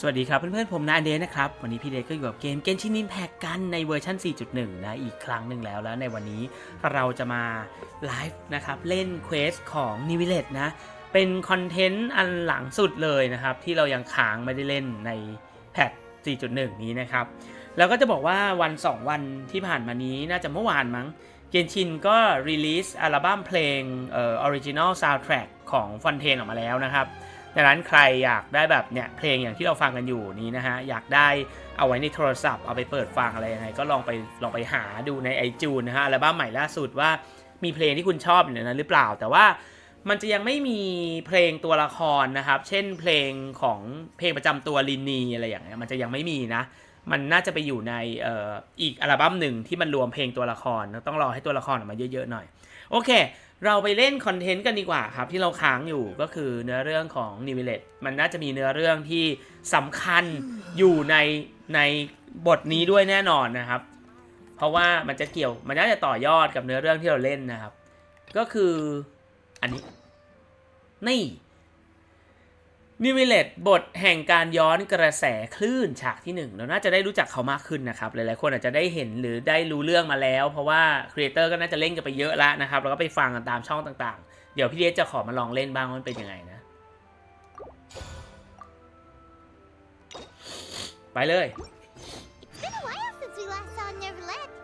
สวัสดีครับเพื่อนๆผมนาเดนนะครับวันนี้พี่เดชก็อยู่กับเกม Genshin Impact กันในเวอร์ชัน 4.1 นะอีกครั้งหนึ่งแล้วในวันนี้เราจะมาไลฟ์นะครับเล่นเควสของ New Village นะเป็นคอนเทนต์อันหลังสุดเลยนะครับที่เรายังค้างไม่ได้เล่นในแพท 4.1 นี้นะครับแล้วก็จะบอกว่าวัน 2 วันที่ผ่านมานี้น่าจะเมื่อวานมั้ง Genshin ก็รีลีสอัลบั้มเพลงOriginal Soundtrack ของฟอนเทนออกมาแล้วนะครับดังนั้นใครอยากได้แบบเนี่ยเพลงอย่างที่เราฟังกันอยู่นี้นะฮะอยากได้เอาไว้ในโทรศัพท์เอาไปเปิดฟังอะไรยังไงก็ลองไปหาดูใน iTunes นะฮะอัลบั้มใหม่ล่าสุดว่ามีเพลงที่คุณชอบอยู่ในนั้นหรือเปล่าแต่ว่ามันจะยังไม่มีเพลงตัวละครนะครับเช่นเพลงของเพลงประจำตัวลินนีอะไรอย่างเงี้ยมันจะยังไม่มีนะมันน่าจะไปอยู่ในอีกอัลบั้มหนึ่งที่มันรวมเพลงตัวละครต้องรอให้ตัวละครออกมาเยอะๆหน่อยโอเคเราไปเล่นคอนเทนต์กันดีกว่าครับที่เราค้างอยู่ก็คือเนื้อเรื่องของ New Village มันน่าจะมีเนื้อเรื่องที่สำคัญอยู่ในบทนี้ด้วยแน่นอนนะครับเพราะว่ามันน่าจะต่อยอดกับเนื้อเรื่องที่เราเล่นนะครับก็คืออันนี้นี่ New Village บทแห่งการย้อนกระแสคลื่นฉากที่1เราน่าจะได้รู้จักเขามากขึ้นนะครับหลายๆคนอาจจะได้เห็นหรือได้รู้เรื่องมาแล้วเพราะว่าครีเอเตอร์ก็น่าจะเล่นกันไปเยอะแล้วนะครับแล้วก็ไปฟังกันตามช่องต่างๆเดี๋ยวพี่เดชจะขอมาลองเล่นบ้างว่ามันเป็นยังไงนะไปเลย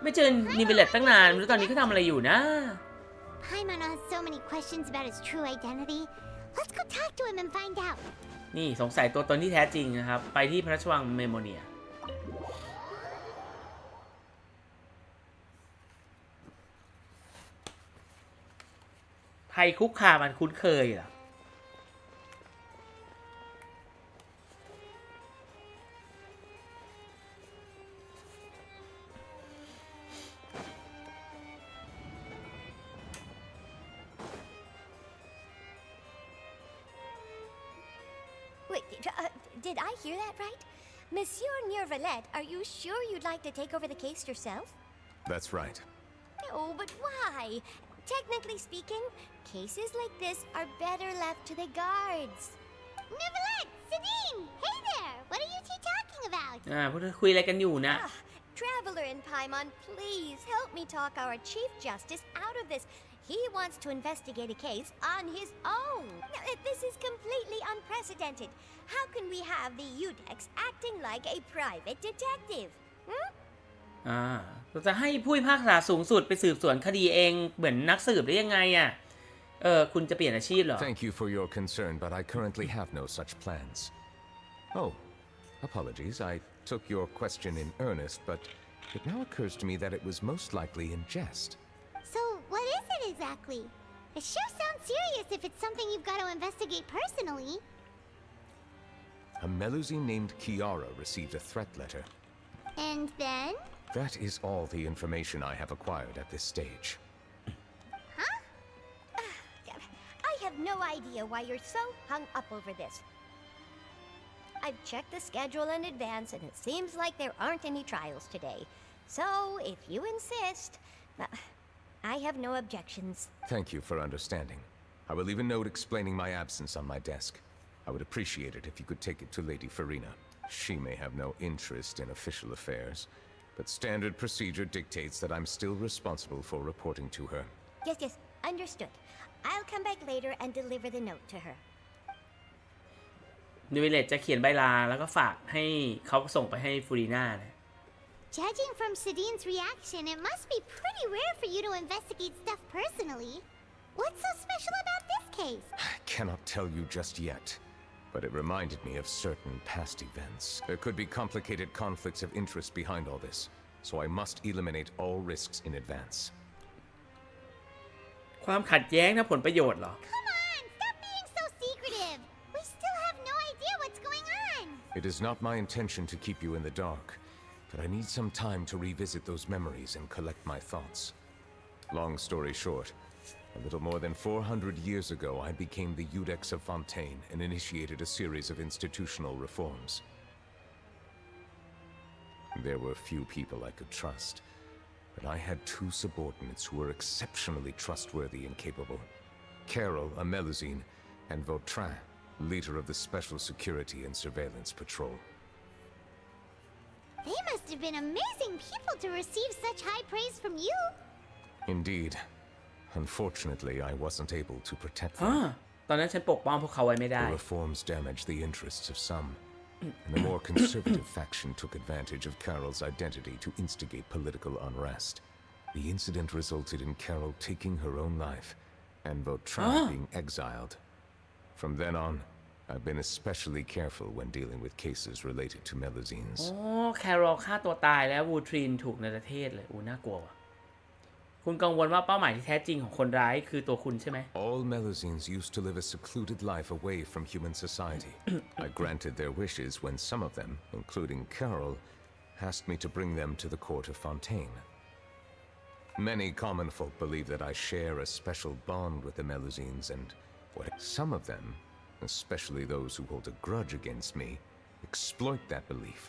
ไม่เจอ New Village ตั้งนานไม่รู้ตอนนี้เขาทำอะไรอยู่นะPaimon has so many questions about his true identity. Let's go talk to him and find out. นี่สงสัยตัวตนที่แท้จริงนะครับไปที่พระราชวังเมโมเนียภัยคุกคามมันคุ้นเคยเหรอDid I hear that right? Monsieur Neuvillette, are you sure you'd like to take over the case yourself? That's right. No, but why? Technically speaking, cases like this are better left to the guards. Neuvillette, Sadine, hey there! What are you two talking about? พวกเธอคุยอะไรกันอยู่นะ Traveler and Paimon, please help me talk our Chief Justice out of this. He wants to investigate a case on his own. Now, this is completely unprecedented. How can we have the Udex acting like a private detective? เราจะให้ผู้พิพากษาสูงสุดไปสืบสวนคดีเองเหมือนนักสืบได้ยังไงอ่ะคุณจะเปลี่ยนอาชีพเหรอ Thank you for your concern, but I currently have no such plans. Oh, apologies. I took your question in earnest, but it now occurs to me that it was most likely in jest.So what is it exactly? It sure sounds serious if it's something you've got to investigate personally. A Melusine named Kiara received a threat letter. And then? That is all the information I have acquired at this stage. Huh? I have no idea why you're so hung up over this. I've checked the schedule in advance and it seems like there aren't any trials today. So, if you insist...I have no objections. Thank you for understanding. I will leave a note explaining my absence on my desk. I would appreciate it if you could take it to Lady Farina. She may have no interest in official affairs, but standard procedure dictates that I'm still responsible for reporting to her. Yes, understood. I'll come back later and deliver the note to her. New Village จะเขียนใบลาแล้วก็ฝากให้เขาส่งไปให้ฟูริน่านะJudging from Sadine's reaction, it must be pretty rare for you to investigate stuff personally. What's so special about this case? I cannot tell you just yet, but it reminded me of certain past events. There could be complicated conflicts of interest behind all this, so I must eliminate all risks in advance. ความขัดแย้งนะผลประโยชน์เหรอ Come on, stop being so secretive. We still have no idea what's going on. It is not my intention to keep you in the dark.But I need some time to revisit those memories and collect my thoughts. Long story short, a little more than 400 years ago, I became the Udex of Fontaine and initiated a series of institutional reforms. There were few people I could trust, but I had two subordinates who were exceptionally trustworthy and capable. Carol, a Melusine, and Vautrin, leader of the Special Security and Surveillance Patrol. They must have been amazing people to receive such high praise from you. Indeed. Unfortunately, I wasn't able to protect อ่า them. ตอนนั้นฉันปกป้องพวกเขาไว้ไม่ได้ The reforms damaged the interests of some, and the more conservative faction took advantage of Carol's identity to instigate political unrest. The incident resulted in Carol taking her own life, and Vautrin being exiled. From then on, I've been especially careful when dealing with cases related to Melusines. อ๋อแคโรลฆ่าตัวตายแล้ววูทรินถูกในประเทศเลยอู้น่ากลัวว่ะคุณกังวลว่าเป้าหมายที่แท้จริงของคนร้ายคือตัวคุณใช่ไหม All Melusines used to live a secluded life away from human society. I granted their wishes when some of them, including Carol, asked me to bring them to the court of Fontaine. Many common folk believe that I share a special bond with the Melusines, and some of them, especially those who hold a grudge against me, exploit that belief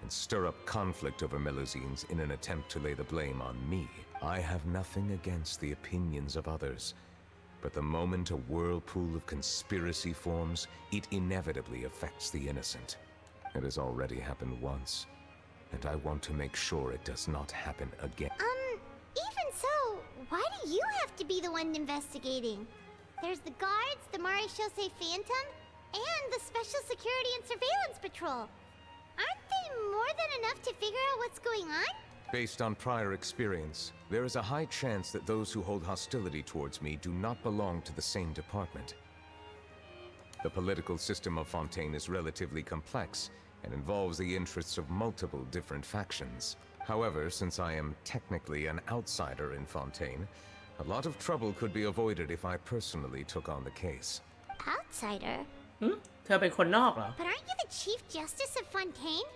and stir up conflict over Melusines in an attempt to lay the blame on me. I have nothing against the opinions of others, but the moment a whirlpool of conspiracy forms, it inevitably affects the innocent. It has already happened once, and I want to make sure it does not happen again. Even so, why do you have to be the one investigating? There's the guards, the Maréchaussée Phantom, and the Special Security and Surveillance Patrol. Aren't they more than enough to figure out what's going on? Based on prior experience, there is a high chance that those who hold hostility towards me do not belong to the same department. The political system of Fontaine is relatively complex and involves the interests of multiple different factions. However, since I am technically an outsider in Fontaine, a lot of trouble could be avoided if I personally took on the case. Outsider? เธอเป็นคนนอกเหรอ But aren't you the Chief Justice of Fontaine?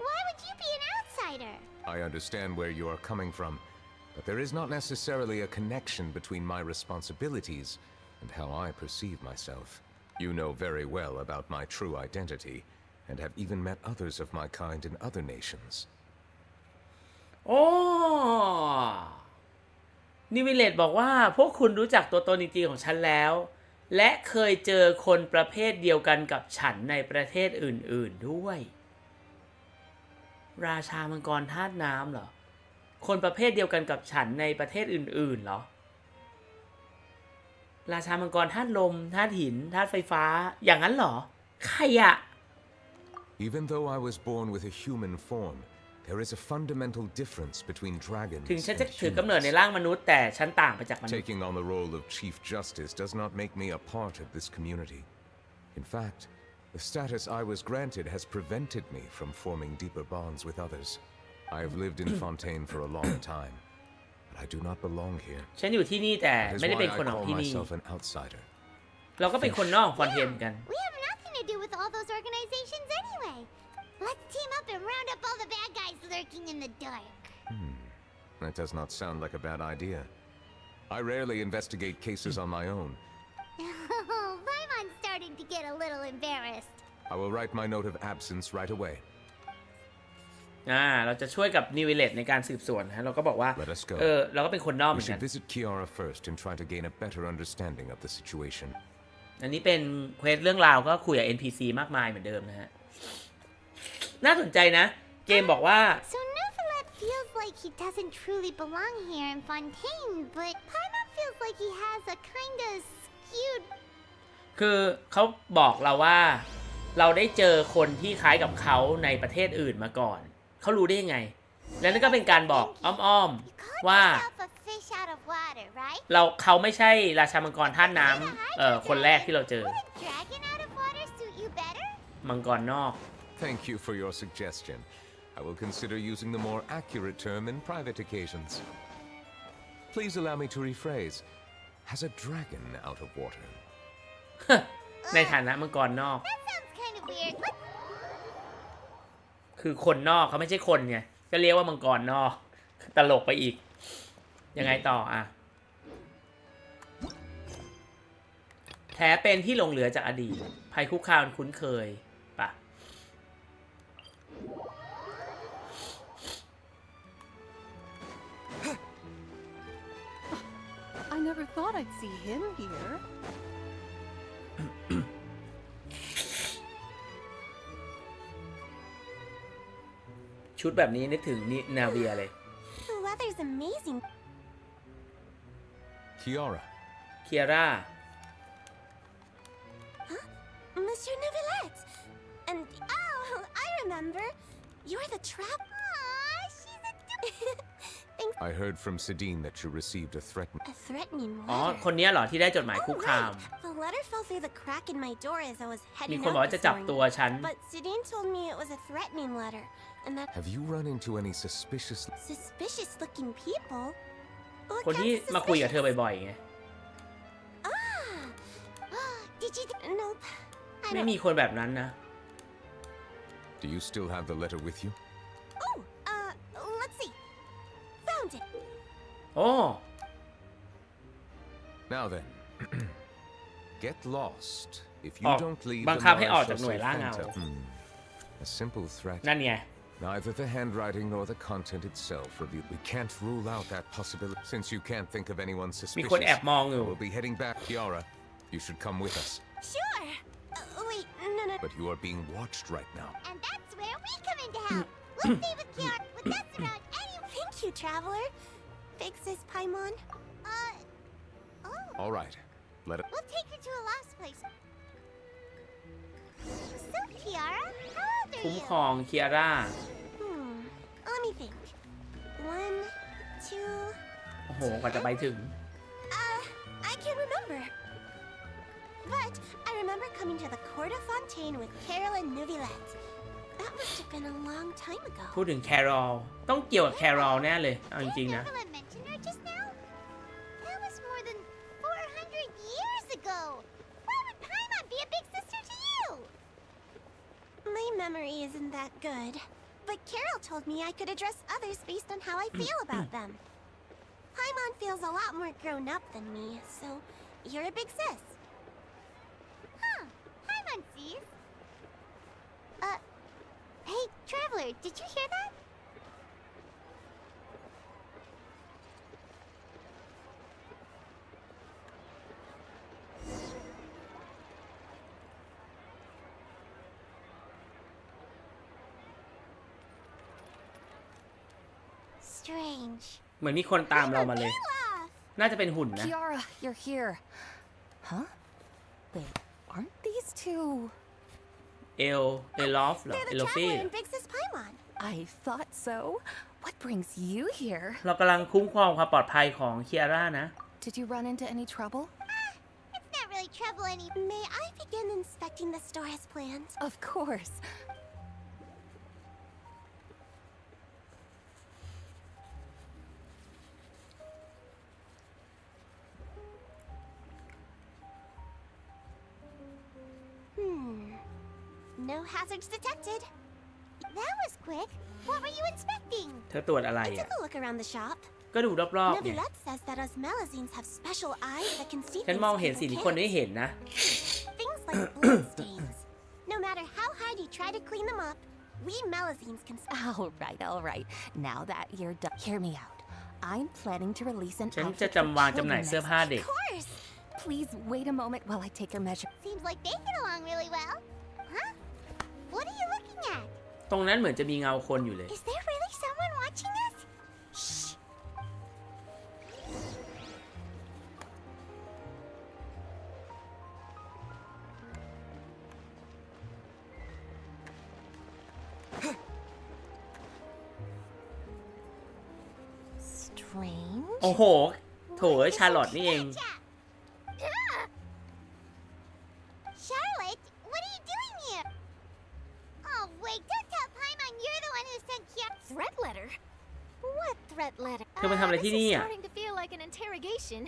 Why would you be an outsider? I understand where you are coming from, but there is not necessarily a connection between my responsibilities and how I perceive myself. You know very well about my true identity, and have even met others of my kind in other nations. โอ้นิวิเลตบอกว่าพวกคุณรู้จักตัวตนจริงๆของฉันแล้วและเคยเจอคนประเภทเดียวกันกับฉันในประเทศอื่นๆด้วยราชามังกรธาตุน้ำเหรอคนประเภทเดียวกันกับฉันในประเทศอื่นๆเหรอราชามังกรธาตุลมธาตุหินธาตุไฟฟ้าอย่างนั้นเหรอใครอะ Even though I was born with a human form, there is a fundamental difference between dragons ถึงฉัน and จะถือกำเนิดในร่างมนุษย์แต่ฉันต่างไปจากมนุษย์ Taking on the role of Chief Justice does not make me a part of this community. In fact, the status I was granted has prevented me from forming deeper bonds with others. I have lived in Fontaine for a long time, but I do not belong here. ฉันอยู่ที่นี่แต่ That is ไม่ได้เป็น why คน I ของ call ที่นี่ myself an outsider. เราก็เป็นคนนอกของฟอนเทนเหมือนกัน We have nothing to do with all those organizations anyway. Let's team up and round up all the bad guys lurking in the dark. That does not sound like a bad idea. I rarely investigate cases on my own. Oh, Paimon's starting to get a little embarrassed. I will write my note of absence right away. เราจะช่วยกับนิวิเลตในการสืบสวนนะเราก็บอกว่า Let us go. เราก็เป็นคนนอกเห We มือนกัน should visit Kiara first and try to gain a better understanding of the situation. อันนี้เป็นเควสเรื่องราวก็คุยกับ NPC มากมายเหมือนเดิมนะฮะน่าสนใจนะเกมบอกว่า So Neuvillette feels like he doesn't truly belong here in Fontaine, but Paimon feels like he has a kinda skewed คือเขาบอกเราว่าเราได้เจอคนที่คล้ายกับเขาในประเทศอื่นมาก่อนเขารู้ได้ยังไงและนั่นก็เป็นการบอกอ้อม You called ๆว่า yourself a fish out of water, right? เขาไม่ใช่ราชามังกรธาตุน้ำคนแรกที่เราเจอ Would a dragon out of water suit you better? มังกรนอก Thank you for your suggestion. I will consider using the more accurate term in private occasions. Please allow me to rephrase. Has a dragon out of water? ในฐานะมังกรนอก That sounds kind of weird. What? คือคนนอกเขาไม่ใช่คนไงก็เรียกว่ามังกรนอกตลกไปอีกยังไงต่ออ่ะแท้เป็นที่หลงเหลือจากอดีตภัยคุกคามคุ้นเคยปะ I never thought I'd see him here. ชุดแบบนี้นึกถึงนี่นาเวียเลย The weather's amazing. Kiara. เคียร่า Monsieur Neuvillette. And I remember. You're the trap. Aww, she's a Thanks. I heard from Sidine that you received a threaten. A threatening อ๋อ letter. คนนี้เหรอที่ได้จดหมายคุก Oh, คาม right. The letter fell through the crack in my door as I was มี heading คนบอก out ว่าจะ this จับตัว morning. ฉัน But Sidine told me it was a threatening letter, and that Have you run into any suspicious? suspicious-looking people. What คนที่ kinds of มาคุยกับเธอ suspicious? บ่อยๆไง Did you? Nope. I ไม่ don't. มีคนแบบนั้นนะ Do you still have the letter with you? Oh, let's see. Found it. โอ้ Now then, get lost. If you ออก don't leave, บัง the คับให้ออก Mara จาก shall หน่วย say ล่าเงา Fanta. A simple threat. นั่นไง Neither the handwriting nor the content itself reveal. We can't rule out that possibility. Since you can't think of anyone มีคนแอบ suspicious, มองอยู่ we'll be heading back. Kiara, you should come with us. Sure. Wait, no. But you are being watched right now. And that's where we come in to help. We'll stay with Kiara with us around anyway. Thank you, traveler. Big sis Paimon. All right. Let it. We'll take her to a lost place. So, Kiara, how old are คุ้ม you? ครองเคียร่า Let me think. 1, 2. โอ้โห กว่าจะไปถึง I can't remember. But I remember coming to the court of Fontaine with Carol and Neuvillette. That must have been a long time ago. พูดถึงแครอลต้องเกี่ยวกับแครอลแน่เลย เอาจริงๆนะ Neuvillette mentioned her just now. That was more than 400 years ago. Why would Paimon be a big sister to you? My memory isn't that good. But Carol told me I could address others based on how I feel about them. Paimon feels a lot more grown up than me, so you're a big sis. Huh. Paimon sees. Hey, traveler, did you hear that? Strange. เหมือนมีคนตามเรามาเลย Laugh. น่าจะเป็นหุ่นนะ Kiara, you're here. Huh? Wait, aren't these two? เอลอฟเหรอ They're เอ the โลฟี่ traveler and Big Sis Paimon. I thought so. What brings you here? เรากำลังคุ้มครองความปลอดภัยของเคียร่านะ Did you run into any trouble? It's not really trouble any. May I begin inspecting the store as planned? Of course. No hazards detected. That was quick. What were you inspecting? เธอตรวจอะไร I อ่ะ took a look around the shop. ก็ดูรอบๆไง Neuvillette says that us Melazines have special eyes that can see ฉัน things มองเห็น people สิ่งที่คนไม่ can't. เห็นนะ Things like blood stains. No matter how hard you try to clean them up, we Melazines can. All right. Now that you're done, hear me out. I'm planning to release an ฉัน outfit จะ for จำวางจำหน่าย children เสื้อ next ผ้าเด็ก Of course. Please wait a moment while I take your measure. Seems like they get along really well. Huh? What are you looking at? ตรงนั้นเหมือนจะมีเงาคนอยู่เลย Is there really someone watching us? Shh. Strange. โอ้โห โถชาร์ลอตนี่เอง Charlotte, what are you doing here? Oh, wait, don't tell Paimon you're the one who sent Kiara. Threat letter? What threat letter? เธอมาทำอะไรที่นี่ This is อ่ะ starting to feel like an interrogation.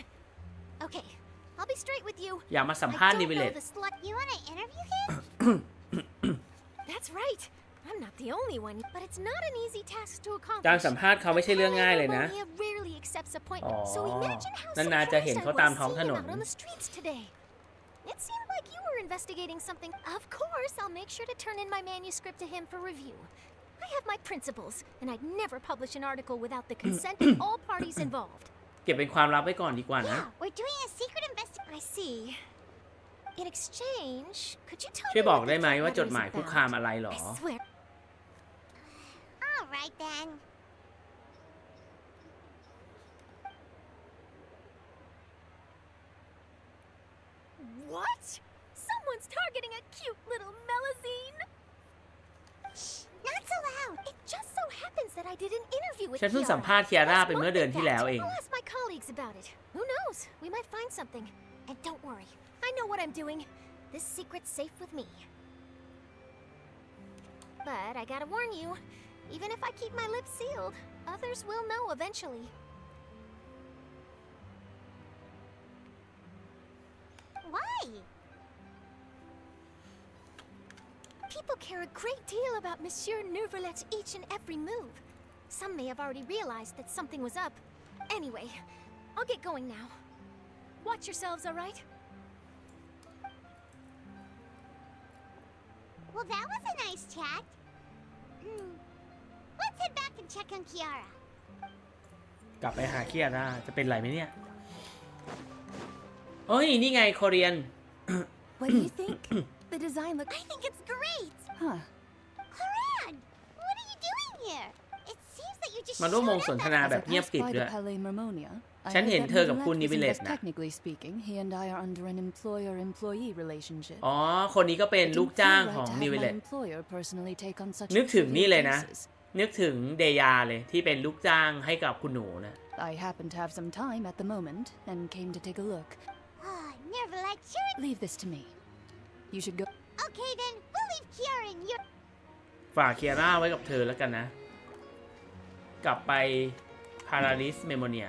Okay, I'll be straight with you. อยากมาสัมภาษณ์ I นิ don't เวเล know ต the slut. You want to interview him? That's right. I'm not the only one, but it's not an easy task to การ accomplish. สัมภาษณ์เขาไม่ใช่เรื่องง่ายเลยนะ Livonia rarely accepts อ๋อ appointments, so imagine how นานๆจะเห็น surprised I เขาตาม was ท้องถ seeing น him น out on the streets today. It seemed like you were investigating something. Of course, I'll make sure to turn in my manuscript to him for review. I have my principles, and I'd never publish an article without the consent of all parties involved. เก็บเป็นความลับไว้ก่อนดีกว่านะ Yeah, we're doing a secret investigation. I see. In exchange, could you tell ช่วย me บอก what ได้ the ไหม threat ว่า letter จ is ดหมายคุก about? คามอะไรหรอ I swear. All All right then. What? Someone's targeting a cute little melusine. Not so loud. It just so happens that I did an interview with ฉันเพิ่งสัม Kiara. ภาษณ์เคียร่า Last ไปเมื่อ month, เดือน in ที่ fact. แล้วเอง I'll ask my colleagues about it. Who knows? We might find something. And don't worry, I know what I'm doing. This secret's safe with me. But I gotta warn you, even if I keep my lips sealed, others will know eventually. Why? People care a great deal about Monsieur Neuvrelet's each and every move. Some may have already realized that something was up. Anyway, I'll get going now. Watch yourselves, all right? Well, that was a nice chat. Let's head back and check on Kiara. กลับไปหาเคียร่าจะเป็นไรไหมเนี่ยเอ้ยนี่ไงโคเรียน What do you think? The design looks... I think it's great. Huh. Claran, what are you doing here? It seems that you just มาร่วมวง showed ส up นท at นา the แบบ As I เงียบ passed กริบ by ด้ the วย Palais Mermonia, I ฉัน heard เห็น that เธอกับคุณ Neuvrelet นิ was วิเลต invest- นะ Technically speaking, he and I are under an employer-employee relationship. อ๋อคนนี้ก็เป็น It ลูก didn't จ้าง feel ของ right to นิวิ have เล my ต employer personally take on such นึกถึงนี่เลย trivial นะ cases. นึกถึงเดยาเลยที่เป็นลูกจ้างให้กับคุณหนูนะ I happen to have some time at the moment and came to take a look. Ah, Neuvrelet, sure. Leave this to me. You should go. Okay then, we'll leave Kiara in your... ฝากเคียร่าไว้กับเธอแล้วกันนะ กลับไปพาราดิสเมโมเนีย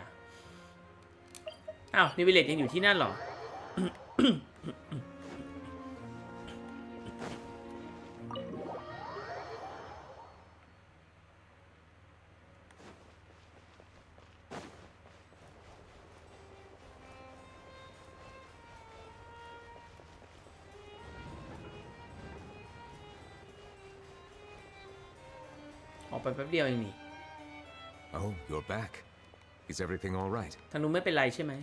อ้าวนิวิเลตยังอยู่ที่นั่นเหรอ ออกไปแป๊บเดียวเองนี่ Oh, you're back. Is everything all right? ทางนู้นไม่เป็นไรใช่ไหม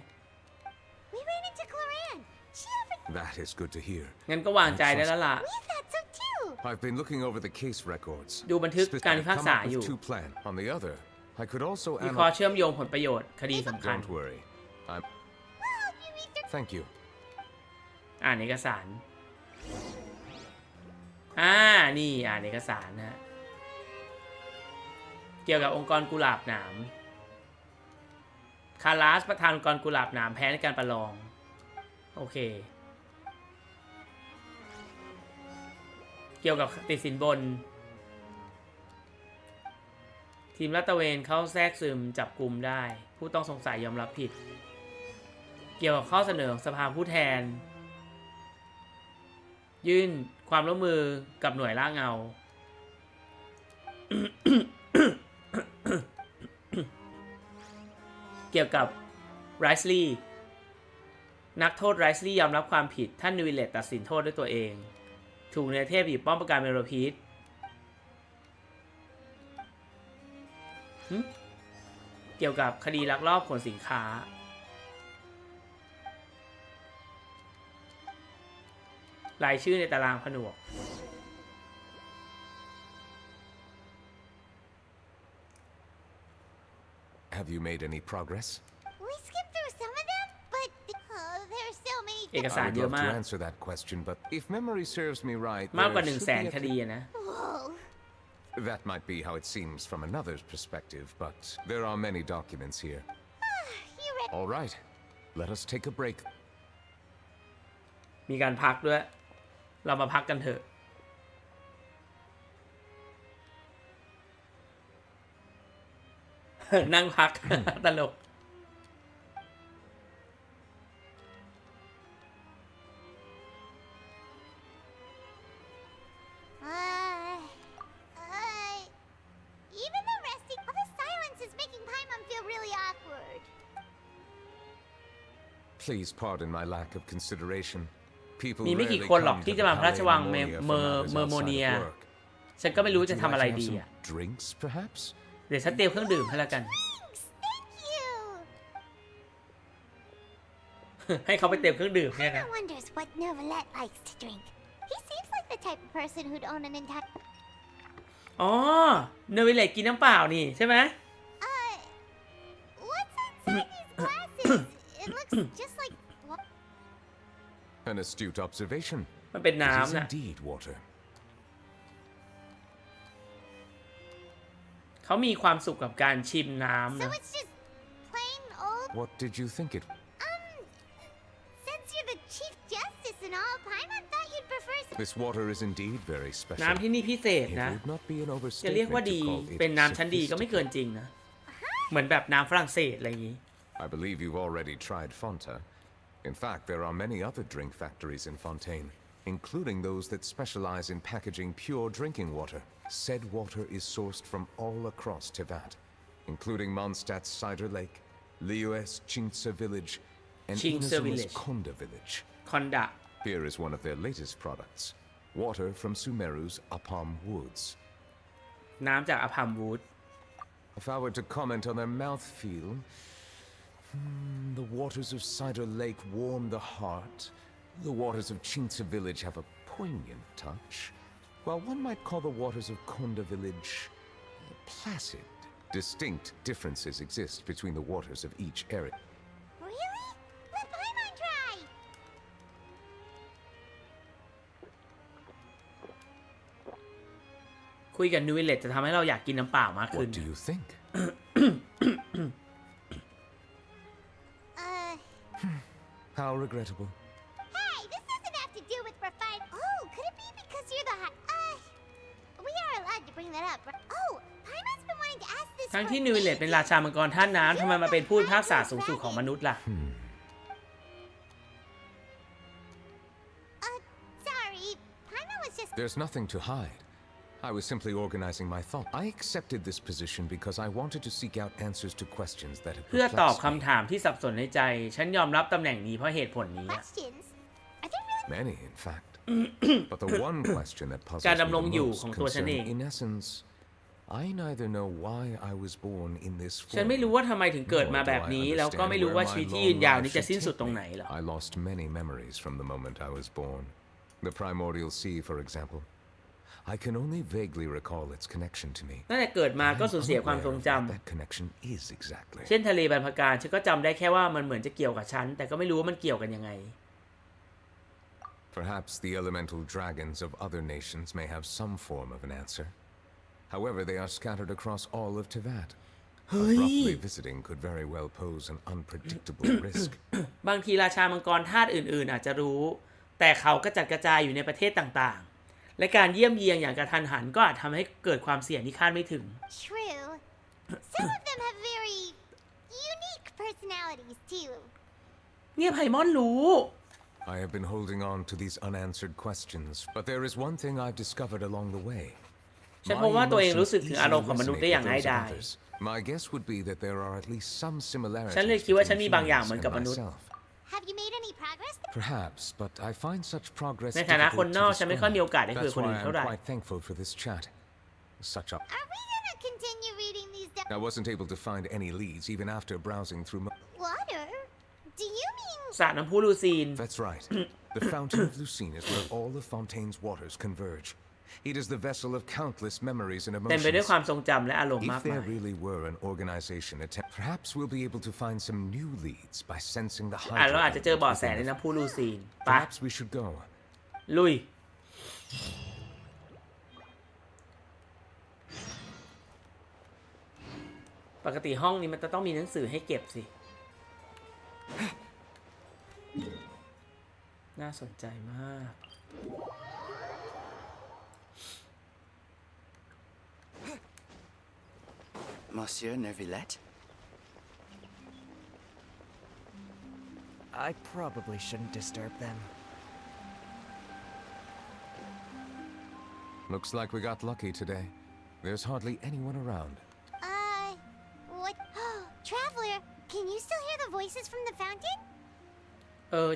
We ran into Claran. She offered... That is good to hear. งั้นก็วางใจได้แล้วล่ะ We thought so too. I've been looking over the case records. ดูบันทึกการ I've พิพาก come ษา up อยู่ with two plans. On the other, I could also วิเคราะห์ analyze... เชื่อมโยงผลประโยชน์คดีสำคัญ Don't worry. I'm... We'll help you read the... Thank you. อ่านเอกสาร นี่อ่านเอกสารนะ เกี่ยวกับองค์กรกุหลาบหนามคาราสประธานองค์กรกุหลาบหนามแพ้ในการประลอง โอเค เกี่ยวกับติดสินบน ทีมลาดตระเวนเข้าแทรกซึมจับกลุ่มได้ ผู้ต้องสงสัยยอมรับผิด เกี่ยวกับข้อเสนอของสภาผู้แทน ยื่นความร่วมมือกับหน่วยล่าเงา เกี่ยวกับไรซ์ลีย์นักโทษไรซ์ลีย์ยอมรับความผิดท่านนิวิเลตตัดสินโทษด้วยตัวเอง ถูกเนเทพหยิบป้อมปราการเมโรพีทเกี่ยวกับคดีลักลอบขนสินค้ารายชื่อในตารางผนวก Have you made any progress? We skimmed through some of them, but there are so many... เอกสาร I would เยอะ love มา to ก answer that question, but if memory serves me right, มากกว่า there should be 100,000 คดีอะนะ Whoa. That might be how it seems from another's perspective, but there are many documents here. You read... All right, let us take a break. มีการพักด้วย เรามาพักกันเถอะ นั่งพัก ตลก Even the resting... All the silence is making Paimon feel really awkward. Please pardon my lack of consideration. People มีไม่กี่ rarely คนหรอก come ที่ to จะ the มาพระราช Palais วัง Mermonia เม for อ matters เมอร์โม outside เนีย of work. ฉันก็ไม่รู้ Would จะ you ทำ like อะไร to have ดี some อ่ะ drinks, perhaps? เดี๋ยวฉันเตรียมเครื่องดื่มให้แล้วกัน Thank you. ให้เขาไปเตรียมเครื่องดื่มเนี่ยนะ Paimon wonders what Neuvrelet likes to drink. He seems like the type of person who'd own an entire... อ๋อเนวิเลตกินน้ำเปล่านี่ใช่ไหม What's inside these glasses? It looks just like what? An astute observation. มันเป็น It is น้ำนะ indeed water. เขามีความสุขกับการชิมน้ำ So นะ it's just plain old. What did you think it? Since you're the Chief Justice and all, Paimon thought you'd prefer some. This water is indeed very special. น้ำที่นี่พิเศษ It นะ would not be an จะเรียกว่า overstatement ดี to call it เป็นน้ำชั้นดีก็ไม่เกิน sophisticated. จริงนะ เหมือนแบบน้ำฝรั่งเศสอะไรอย่างนี้ I believe you've already tried Fonta. In fact, there are many other drink factories in Fontaine, including those that specialize in packaging pure drinking water. Said water is sourced from all across Tivat, including Mondstadt's Cider Lake, Liu's Chingsa Village, and Chingsa Inazuma's Village. Konda Village. คอนดะ Here is one of their latest products, water from Sumeru's Apam Woods. น้ำจากอภัมวูด If I were to comment on their mouthfeel, the waters of Cider Lake warm the heart. The waters of Chingsa Village have a poignant touch, while one might call the waters of Konda Village placid. Distinct differences exist between the waters of each area. Really? Let Paimon try. คุยกับนูเวเลตจะทำให้เราอยากกินน้ำเปล่ามากขึ้น What do you think? How regrettable. Hey, this doesn't have to do with refined. Oh, could it be because you're the hot? We are allowed to bring that up. Oh, Paimon's been wanting to ask this. ทั้ง for ที่นูเวเลตเป็นราชามังกรท่าน้ำทำไมมาเป็นผู้พิพากษาสูงสุดของมนุษย์ล่ะ Sorry, Paimon was just. There's nothing to hide. I was simply organizing my thought. I accepted this position because I wanted to seek out answers to questions that have เพื่อตอบ perplexed me. คำถามที่สับสนในใจ ฉันยอมรับตำแหน่งนี้เพราะเหตุผลนี้อะ Questions? Are there really? Many, in fact. But the one question that puzzles การ me ดำรง the อยู่ most ของตัวฉัน concerned, เอง in essence, I neither know why I was born in this ฉันไม่ form, รู้ว่าทำไมถึงเกิดมา nor แบ do บ I นี้แล้วก็ไม่ understand รู้ว่า where ชีวิต my ที่ long ยืนยาว life นี้จะ should สิ้นสุด take ตรงไหน me. เหรอ I lost many memories from the moment I was born. The primordial sea, for example. I can only vaguely recall its connection to me. ตั้งแต่เกิดมาก็ I'm สูญเสียความทรง unaware of จำ what that connection is exactly. เช่นทะเลบรรพการฉันก็จำได้แค่ว่ามันเหมือนจะเกี่ยวกับฉันแต่ก็ไม่รู้ว่ามันเกี่ยวกันยังไง Perhaps the elemental dragons of other nations may have some form of an answer. However, they are scattered across all of Tivat. เฮ้ย Abruptly visiting could very well pose an unpredictable risk. บางทีราชามังกรธาตุอื่นๆอาจจะรู้ แต่เขากระจัดกระจายอยู่ในประเทศต่างๆ และการเยี่ยมเยียงอย่างกระทันหันก็อาจทำให้เกิดความเสี่ยงที่คาดไม่ถึง True. Some of them have very unique personalities too. เนี่ยไพมอนรู้ I have been holding on to these unanswered questions, but there is one thing I've discovered along the way. ฉันพบว่าตัวเองรู้สึกถึงอารมณ์ของมนุษย์ได้อย่างง่ายดาย My guess would be that there are at least some similarities ฉันเลยคิดว่าฉัน between มีบางอย่าง humans เหมือน and กับมนุษย์ myself. Have you made any progress? Perhaps, but I find such progress ในฐานะคน difficult นอก to ฉันไม่ค่อยมีโอกาสได้คุยกับ describe. คน That's อื่น why เท่าไหร่ I'm quite thankful for this chat. Such a... Are we gonna continue reading these down? I wasn't able to find any leads even after browsing through. Water? Do you mean? สระน้ำพุลูซีน That's right. The fountain of Lucine is where all of Fontaine's waters converge. It is the vessel of countless memories and เต็มไปด้วย emotions. ความทรงจำและอารมณ์มาก If มา there ย really were an organization attempt, perhaps we'll be able to find some new leads by sensing the เราอาจจะเจอ hydro เบาะแส within ใน the- น้ำพุลูซีนไป Perhaps we should go. ลุย ปกติห้องนี้มันจะต้องมีหนังสือให้เก็บสิ น่าสนใจมาก Monsieur Neuvillette? I probably shouldn't disturb them. Looks like we got lucky today. There's hardly anyone around. What? Traveler, can you still hear the voices from the fountain?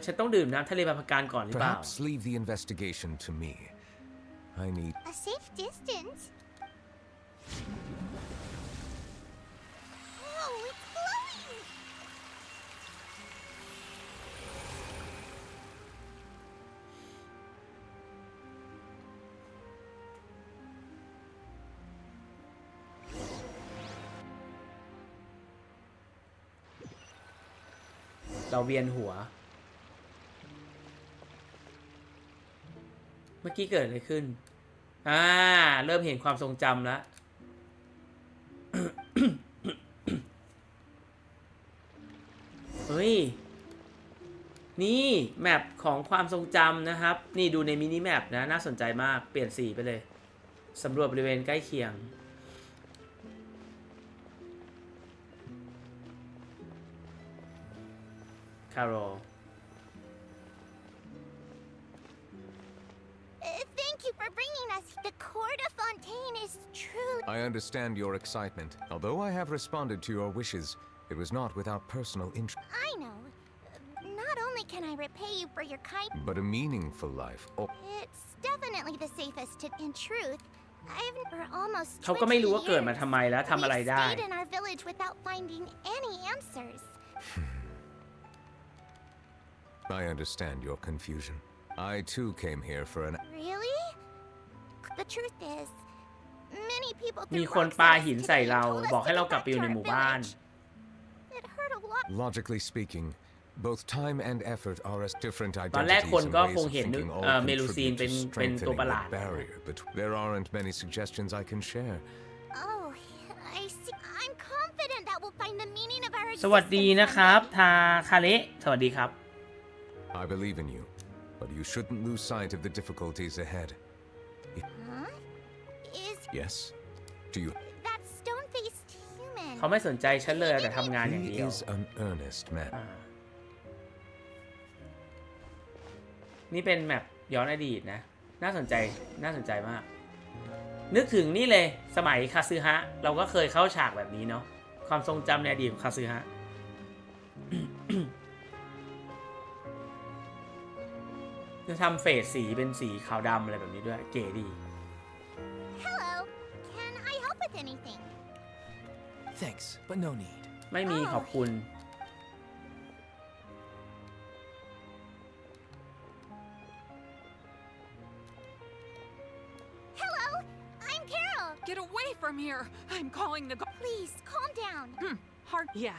ฉันต้องดื่มน้ำทะเลบรรพการก่อนหรือเปล่า Perhaps leave the investigation to me. I need... A safe distance? Oh, it's glowing! เราเวียนหัวเมื่อกี้เกิดอะไรขึ้นเริ่มเห็นความทรงจำแล้ว เฮ้ยนี่แมปของความทรงจำนะครับนี่ดูในมินิแมปนะน่าสนใจมากเปลี่ยนสีไปเลยสำรวจบริเวณใกล้เคียงคาร์โร Thank you for bringing us. The court of Fontaine is true. I understand your excitement. Although I have responded to your wishes, it was not without personal interest. I know. Not only can I repay you for your kindness, But a meaningful life. Oh, it's definitely the safest to. In truth, I've for almost เขาก็ไม่รู้ 20 ว่าเกิดมา years. ทำไมและทำอะไร We've ได้ stayed in our village without finding any answers. I understand your confusion. I too came here for an. Really? The truth is, many people มี threw คน rocks ปา at us หิน today ใส่ and เรา told us บอก to ให้เรา get กลับ back ไปอยู่ to ใน our หมู่บ้าน village. It hurt a lot. Logically speaking, both time and effort are as different ตอนแรก identities คน and ก็ ways คง of เห็น thinking all เมลูซีน contribute เป็น to เป็นตัว strengthening ประหลาด the barrier. But there aren't many suggestions I can share. Oh, I see. I'm confident that we'll find the meaning of our สวัสดี existence นะครับ someday. ทาคาเละสวัสดีครับ I believe in you, but you shouldn't lose sight of the difficulties ahead. Huh? Is Yes? Do you? that stone-faced human? เขาไม่สนใจฉันเลยแต่ทำงานอย่าง He เดียว is an earnest man. นี่เป็นแมปย้อนอดีตนะน่าสนใจมากนึกถึงนี่เลยสมัยคาซึฮะเราก็เคยเข้าฉากแบบนี้เนาะความทรงจำในอดีตของคาซึฮะ จะทำเฟสสีเป็นสีขาวดำอะไรแบบนี้ด้วยเก๋ดี Hello. Can I help with anything? Thanks, but no need. ไม่มีขอบคุณ Hello. I'm Carol. Get away from here! I'm calling the Please calm down. hard. Yeah,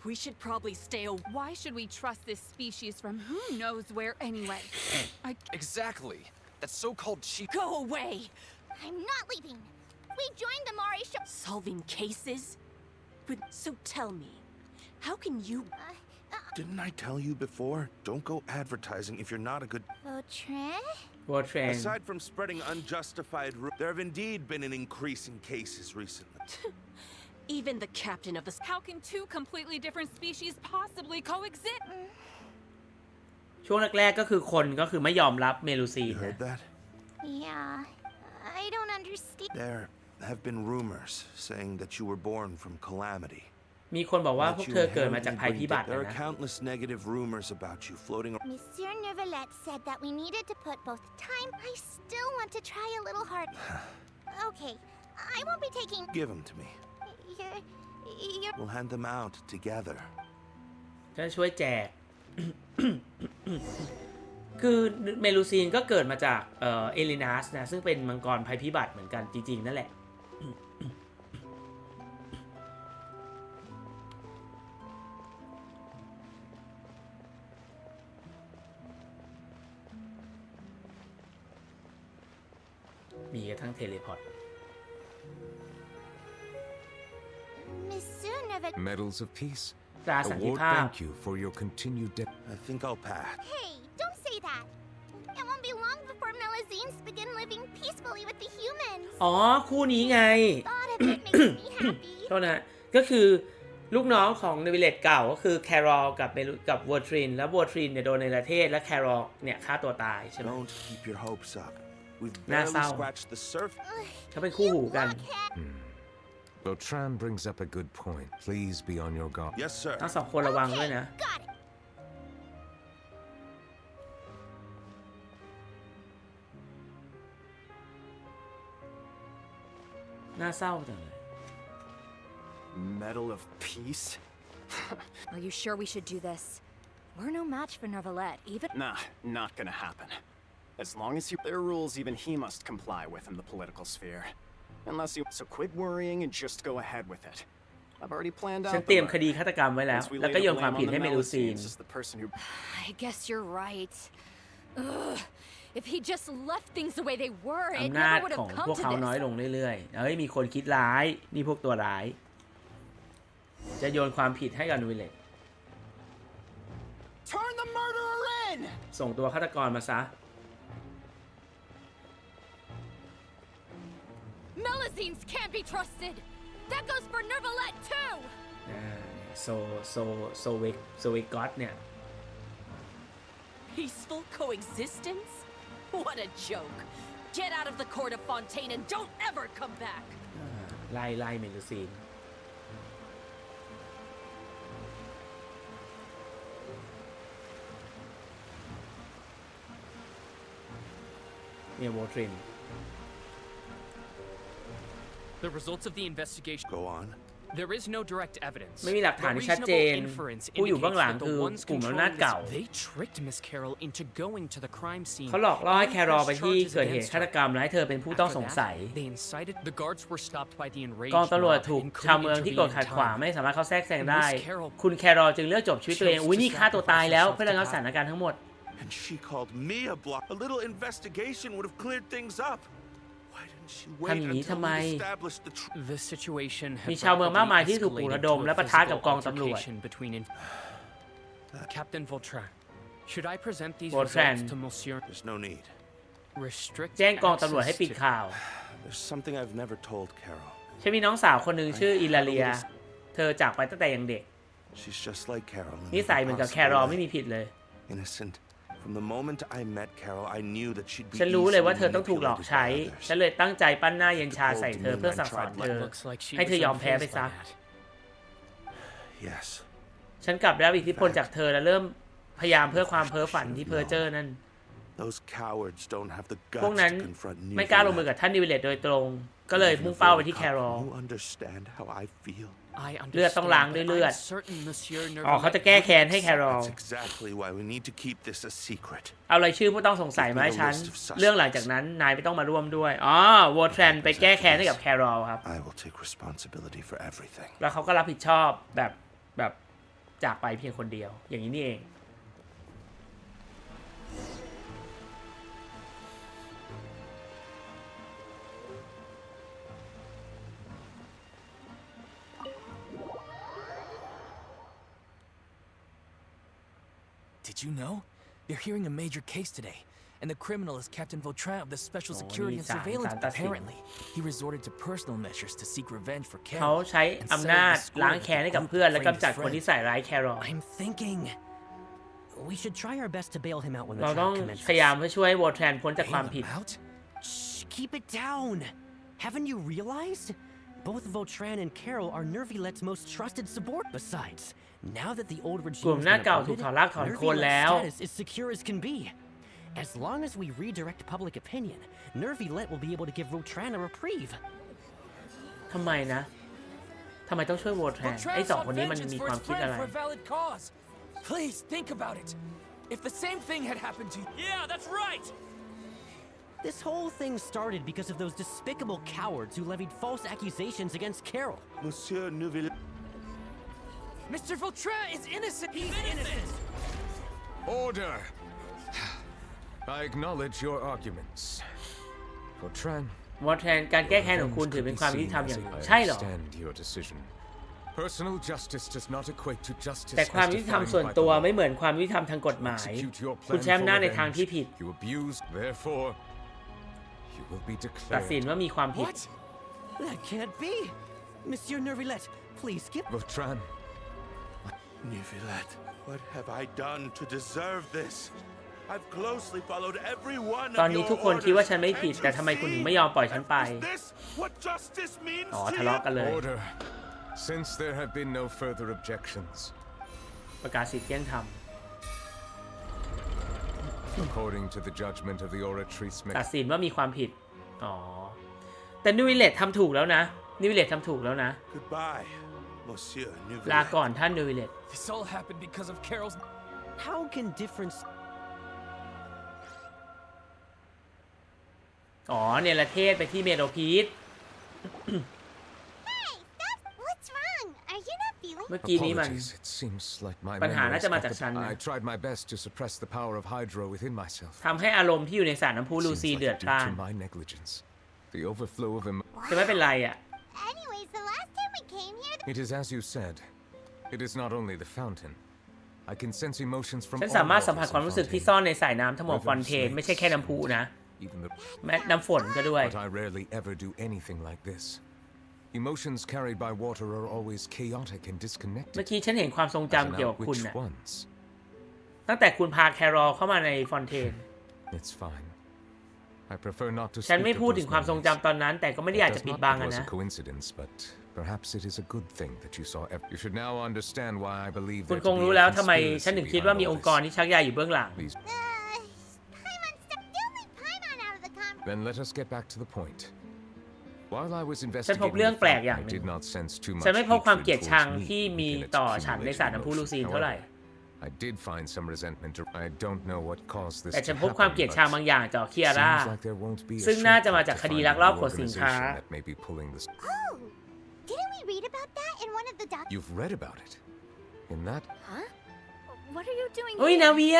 we should probably stay. Why should we trust this species from who knows where anyway? Exactly. That so-called chief. Go away! I'm not leaving. We joined the Mari show. Solving cases? So tell me, how can you... Didn't I tell you before? Don't go advertising if you're not a good. Vautrin? วอร์เทรน Aside from spreading unjustified there have indeed been an increase in cases recently. Even the captain of the... How can two completely different species possibly coexist? ช่วงแรกๆก็คือคนก็คือไม่ยอมรับเมลูซีน You นะ heard that? Yeah. I don't understand. There have been rumors saying that you were born from calamity. มีคนบอกว่าพ That วก you เธอเกิดมาจาก inherently ภัยพิ bring บัติ There นะ are countless negative rumors about you floating around. Monsieur Nervalette said that we needed to put both time. I still want to try a little hard. Okay. I won't be taking. Give them to me. You're. We'll hand them out together. ก็ช่วยแจก คือเมลูซีนก็เกิดมาจากเอลินัสนะซึ่งเป็นมังกรภัยพิบัติเหมือนกันจริงๆนั่นแหละ มีกระทั่งเทเลพอร์ต Monsieur Nervalette. Medals of peace. ตราสันติ Award ภาพ thank you for your continued I think I'll pass. Hey, don't say that. It won't be long before Melusines begin living peacefully with the humans. อ๋อ คู่นี้ไง Thought of it makes me happy. โทษนะ ก็คือลูกน้องของเนวิเลตเก่าก็คือแครอลกับวอร์ทรินแล้ววอร์ทรินเนี่ยโดนในประเทศและแครอลเนี่ยฆ่าตัวตายใช่ไหม Don't keep your hopes up. We've Nah, barely sao? scratched the surface. เขาเป็นคู่หูกัน Vautrin brings up a good point. Please be on your guard. Yes, sir. ทั้งสองคนระวังด้วยนะ Got it. น่าเศร้าจังเลย Medal of peace? Are you sure we should do this? We're no match for Nervalette, even. Nah, not gonna happen. As long as there are rules even he must comply with in the political sphere. Unless you... So quit worrying and just go ahead with it. I've already planned ฉัน out เตรียม the คดีฆาตกรรมไว้แล้ว Once we แล้ว lay ก็ the โยน blame ความ on ผิด the ให้เมลูซีน Melusines as the person who I guess you're right. Ugh. If he just left things the way they were, it อำนาจ never would ของ have come พวก to เขาน้อย this. ลงเรื่อยๆเฮ้ยมีคนคิดร้ายนี่พวกตัวร้ายจะโยนความผิดให้กับนูวิเลต Turn the murderer in! ส่งตัวฆาตกรมาซะ Melusines can't be trusted. That goes for Nervalette too. โซเวกอตเนี่ย Peaceful coexistence? What a joke. Get out of the court of Fontaine and don't ever come back. ไล่เมลูซีนเนี่ยโวทริน The results of the investigation. Go on. There is no direct evidence. ไม่มีหลักฐาน but ที่ชัดเจน reasonable inference ผู้อยู่เบื้องหลัง indicates คื that อ the ones กลุ่มอำนาจ controlling เก่า this- They tricked Miss Carroll into going to the crime scene. เขาหลอกล่อให้แครอลไปที่ Press charges เกิดเหตุ against ฆาต her. กรรมและให้เธอเป็นผู้ต้อง After สง that, สัย they incited. The guards were stopped by the enraged กองตำรวจ mob ถูก and ชาว couldn't เมืองที่โกรธ intervene ขั in ดขวาง time. ไม่สามารถเข้าแทรกแซงได้ Miss Carroll คุณแครอลจึงเลือกจบชีวิตตัวเอง chose อุ้ย to นี่ฆ่าตัวตายแล้ว sacrifice เพื่อระงับ herself สถานการณ์ทั้งหมด And she called me a block. A little investigation would have cleared things up. Why didn't she wait ทำอย่างนี้ until ทำไม we established the truth? The situation had มีชาวเมืองมากมายที่ถูกปลุก rapidly ระดม escalated และ to ปะ a ทะกับ physical กองตำรวจ altercation between Captain Vautrin. Should I present these Vautrin results to Monsieur? There's no need. Restrict แจ้งกองตำรวจให้ access ปิด to- ข่าว There's something I've never told Carol. ฉันมีน้องสาวคนหนึ่งชื่ออิลาเลีย เธอจากไปตั้งแต่ยังเด็ก She's just like Carol. in นิสัย every เหมือนกับแค possible รอล way. ไม่มีผิดเลย Innocent. From the moment I met Carol, I knew that she'd be ฉันรู้เลยว่าเธอ easily ต้องถูกหลอก manipulated ใช้ by others. ฉันเลยตั้งใจปั้นหน้าเย็นชาใส่เธอเพื่อสั่งสอนเธอ Looks like she ให้เธอยอม was แพ้ไป unfazed ซะ by that. Yes. ฉันกลับได้รับอิทธิพลจากเธอและเริ่มพยายามเพื่อความเพ้อฝันที่เพ้อเจ้อนั่น Those cowards don't have the พวก guts นั้น to confront ไม่กล้าลงมือ Newfoundland. กับท่านนิวิเลตโดยตรง ก็เลยมุ่งเป้าไปที่แครอล You understand how I feel? I เลือดต้องล้าง understand, ด้วย but เลือด I'm certain Monsieur อ๋อเขาจะ Nervalette แก้แค้นให้แครอล That's exactly why we need to keep this a secret. เอารายชื่อผู้ต้องสงสัยมาให้ฉัน เรื่องหลังจากนั้นนายไม่ต้องมาร่วมด้วย อ๋อวอร์แทรนไปแก้แค้นให้กับแครอลครับ I will take responsibility for everything. แล้วเขาก็รับผิดชอบแบบจากไปเพียงคนเดียว อย่างนี้นี่เอง Did you know? They're hearing a major case today, and the criminal is Captain Vautrin of the Special Oh, Security and ni saan Surveillance. tasin. Apparently, he resorted to personal measures to seek revenge for เขา Carol. ใช้อำนาจล้างแค้นให้กับเพื่อนและกำจัดคนที่ใส่ร้ายแครอล I'm thinking we should try our best to bail him out when the เราต้อง trial commences. พยายามเพื่อช่วยวอร์แทรนพ้นจากความผิด Bail him out? Shh, keep it down. Haven't you realized? Both Vautrin and Carol are Nervilette's most trusted support. Besides, now that the old กลุ่ regime ม has หน้า been เก่าถูก uprooted, ถอนรากถอนโคนแล้ว Nervilette's status is secure as can be. As long as we redirect public opinion, Nervilette will be able to give Vautrin a reprieve. ทำไมนะ ทำไมต้องช่วยวอร์แทรน ไอ้ Vautrin สอง sought คนนี้มัน vengeance มี for ความ his คิดอะไร friend for a valid cause. Please think about it. If the same thing had happened to you. Yeah, that's right. This whole thing started because of those despicable cowards who levied false accusations against Carol. Monsieur Neuville. Mr. Vautrin is innocent. He's innocent. Order! I acknowledge your arguments. Vautrin, วอร์แทรนการแก้แค้นของคุณ revenge ถือ could เป็น be ความยุติ seen ธรรม as อย่าง I ใช่เหรอ understand your decision. Personal justice does not equate to justice แต่ความ as ยุติธรรม defined ส่วน by ตัว the law. ไม่เหมือนความยุติธรรมทางกฎหมาย Execute your คุณ plan ใช้อำนาจ for ในทางที่ revenge. ผิด You abused, therefore, you will be ตัดสิน declared. ว่ามีความผิด What? That can't be. Monsieur Nervilette, please give. Vautrin, Neuvillette, what have I done to deserve this? I've closely followed every one ตอน of นี้ your ทุกคนคิดว่า orders. ฉันไม่ผิด แต่ทำไมคุณถึงไม่ยอมปล่อยฉันไป Is this what justice means อ๋อ to ทะเลาะ you? กันเลย order. Since there have been no further objections, ประกาศสิทธิ์เที่ยงธรรม according to the judgment of the oratrice ตัดสินว่ามีความผิด อ๋อ แต่นิวิเลตทำถูกแล้วนะ นิวิเลตทำถูกแล้วนะ Goodbye, Monsieur ลา Neuvillette. ก่อนท่านนิวิเลต This all happened because of Carol's. How can difference? อ๋อเนรเทศไปที่เมโลพีส Hey, what's wrong? เมื่อกี้นี้มัน It seems like my ปัญหาน่าจะมาจากฉันนะ I tried my best to suppress the power of Hydro within myself. ทำให้อารมณ์ที่อยู่ในสระน้ำพุลูซีเดือดพล่าน My negligence. The overflow of จะไม่เป็นไรอ่ะ Anyways, the last time we came here, It is as you said. It is not only the fountain. I can sense emotions from ฉันสามารถสัมผัสความรู้สึกที่ซ่อนในสายน้ำทั้งหมดฟอนเทนไม่ใช่แค่น้ำพุนะแม้น้ำฝนก็ด้วย But I rarely ever do anything like this. Emotions carried by water are always chaotic and disconnected. เมื่อกี้ฉันเห็นความทรงจำเกี่ยวกับคุณนะตั้งแต่คุณพาแครอลเข้ามาในฟอนเทน It's fine. I prefer not to ฉันไม่พูดถึงความทรงจำตอนนั้นแต่ก็ไม่ได้อยากจะปิดบังอะนะ Perhaps it is a good thing that you saw. You should now understand why I believe. คุณคงรู้แล้วทำไมฉันถึงคิดว่ามีองค์กรที่ชักใยอยู่เบื้องหลัง Then let us get back to the point. While I was ฉันพบ investigating เรื่อง the แปลก fact, อย่าง I หนึ่ง did not sense too much ฉันไม่พบความเกลียด hatred ชัง towards me ที่มี in its ต่อฉันในสระ accumulated น้ำพุลูซีน emotions. เท่าไหร่ However, I did find some resentment. I don't know what caused this แต่ to ฉันพบความ happen, เกลียดชัง but บางอย่างจากเคีย it ร่า seems like there won't be a ซึ่งน่าจะมา shortcut จาก to คดี finding ลักลอบ the ขนสินค้า organization that may be pulling this. Oh, didn't we read about that in one of the documents? You've read about it. In that, Huh? What are you doing เฮ้ย here? นาเวีย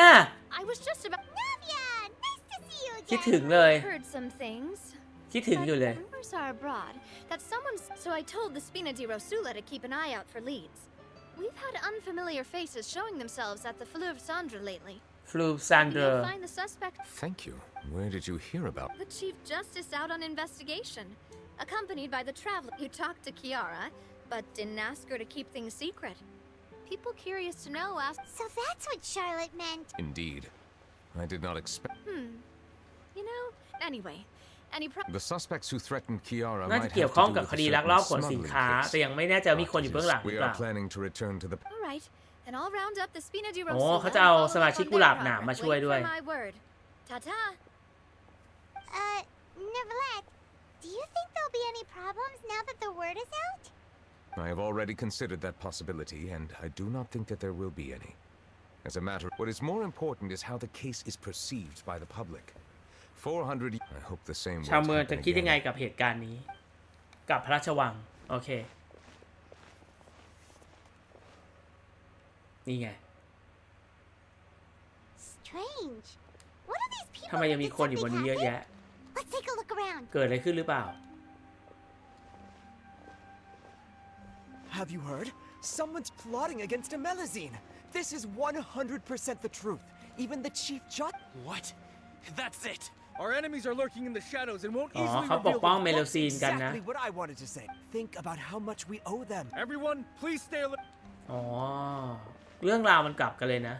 I was just about. Navia, nice to see you คิด again. ถึงเลย Heard some things. คิดถึงอยู่เลย Rumors are abroad that someone's. So I told the Spina di Rosula to keep an eye out for leads. We've had unfamiliar faces showing themselves at the Fleuve Sandra lately. ฟลูซานเดอ Maybe ร์ you'll find the suspect. thank you. Where did you hear about? The Chief Justice out on investigation, accompanied by the traveler who talked to Kiara, but didn't ask her to keep things secret. People curious to know asked. So that's what Charlotte meant. Indeed, I did not expect. You know. Anyway, any The suspects who threatened Kiara น่า might จะ have เกี่ยว to ข้อง do กับ with ค a ดีลัก certain ลอบขนสิน smuggling ค้า case. แต่ยังไม่แน่ใจว่ามีคนอยู่เบื้องหลังห We รือเป are ล่า planning to return to the. All right, then I'll round up the Spina di โอ้ Rosula. เขาจะเอาสมาชิกกุหลาบหนามมาช่วยด้วย My word. Ta-ta. Nevertheless, do you think there'll be any problems now that the word is out? I have already considered that possibility, and I do not think that there will be any. As a matter, what is more important is how the case is perceived by the public. 400. I hope the same. ชาวเมือง won't จะ happen คิดยังไง again. กับเหตุการณ์นี้ กับพระราชวัง โอเค นี่ไง Strange. What are these people? ทำไมยังมีคนอยู่บนนี้เยอะแยะ Let's take a look around. เกิดอะไรขึ้นหรือเปล่า Have you heard? Someone's plotting against Amelazine. This is 100% the truth. Even the Chief Judge. What? That's it. Our enemies are lurking in the shadows and won't อ๋อ easily เขาปก reveal ป้อง the เมโลซีนกันนะ Exactly what I wanted to say. Think about how much we owe them. Everyone, please stay alert. อ๋อ เรื่องราวมันกลับกันเลยนะ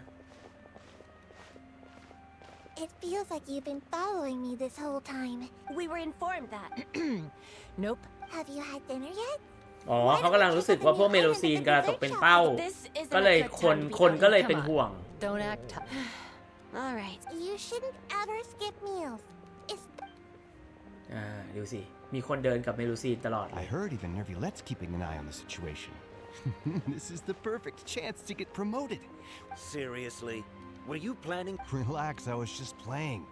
It feels like you've been following me this whole time. We were informed that. Nope. Have you had dinner yet? อ๋อเขากำลังรู้สึกว่าพวกเมโลซีนกำลังตกเป็นเป้า This isn't ก็เลย a good คน time to be คนก็เลย Come เป็น on. ห่วง Don't act tough. All right. You shouldn't ever skip meals. It's ดูสิ มีคนเดินกับเมโลซีนตลอดเล I ย heard even Nervulette's keeping an eye on the situation. This is the perfect chance to get promoted. Seriously? Were you planning? Relax, I was just playing.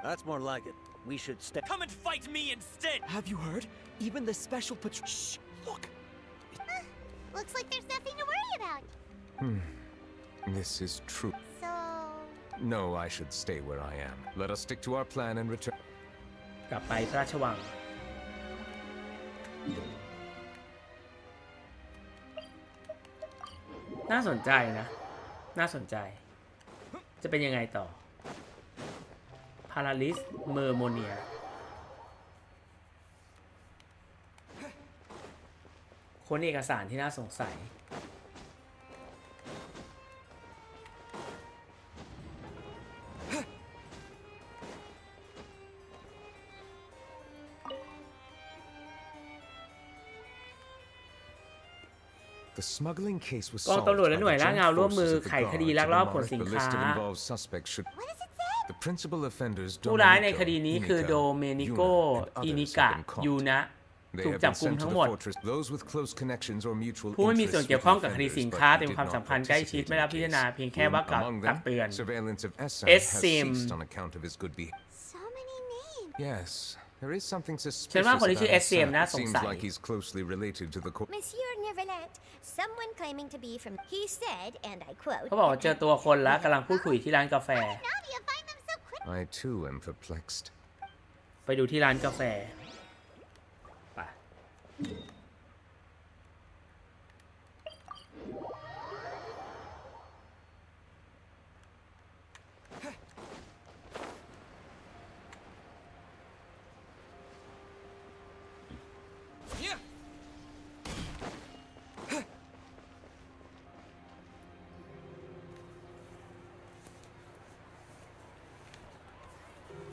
That's more like it. We should stay. Come and fight me instead. Have you heard? Even the special patrol. Shh! Look! looks like there's nothing to worry about. This is true. So, No, I should stay where I am. Let us stick to our plan and return. กลับไปพระราชวัง น่าสนใจนะ น่าสนใจ จะเป็นยังไงต่อ พาราลิส เมอร์โมเนีย ค้นเอกสารที่น่าสงสัย The smuggling case was กอง solved ตำรวจและ by หน่วย the ล่า joint เงาร่วมมือ forces of the ไขคดี guards ลัก and ล the อบขน mark. สิน The ค้า list of involved suspects should. The principal offenders ผู้ร้ายในค Domenico, ดีนี้คือ Inika, โดเมนิโก Yuna, and อิ others นิ have กะ been caught. ยูนะ They ถูก have จับ been กุม sent ทั้ to ง the หมด fortress. Those with close connections or mutual ผู้ไม่มีส่วน interests เกี่ยว with ข้อง the กับคดี offenders, สิน but ค้า who แต่มี did ความ not สัมพันธ์ใกล้ชิด participate ไม่ in รับ the พิจารณา case. เพียงแค่ว่ากล่าว Among ตัก them, เตือน surveillance of Essan Essim. has ceased on account of his good behavior. so many names. Yes, There is something ฉันว่า suspicious คนที่ about ชื่อ his SCM son. น่า It สง seems สัย like he's closely related to the court. Monsieur Neverlet, someone claiming to be from. He said, and I quote. เขาบอกเจอตัวคนแล้วกำลังพูดคุยที่ร้านกาแฟ How do you find them so quick? I too am perplexed. ไปดูที่ร้านกาแฟไป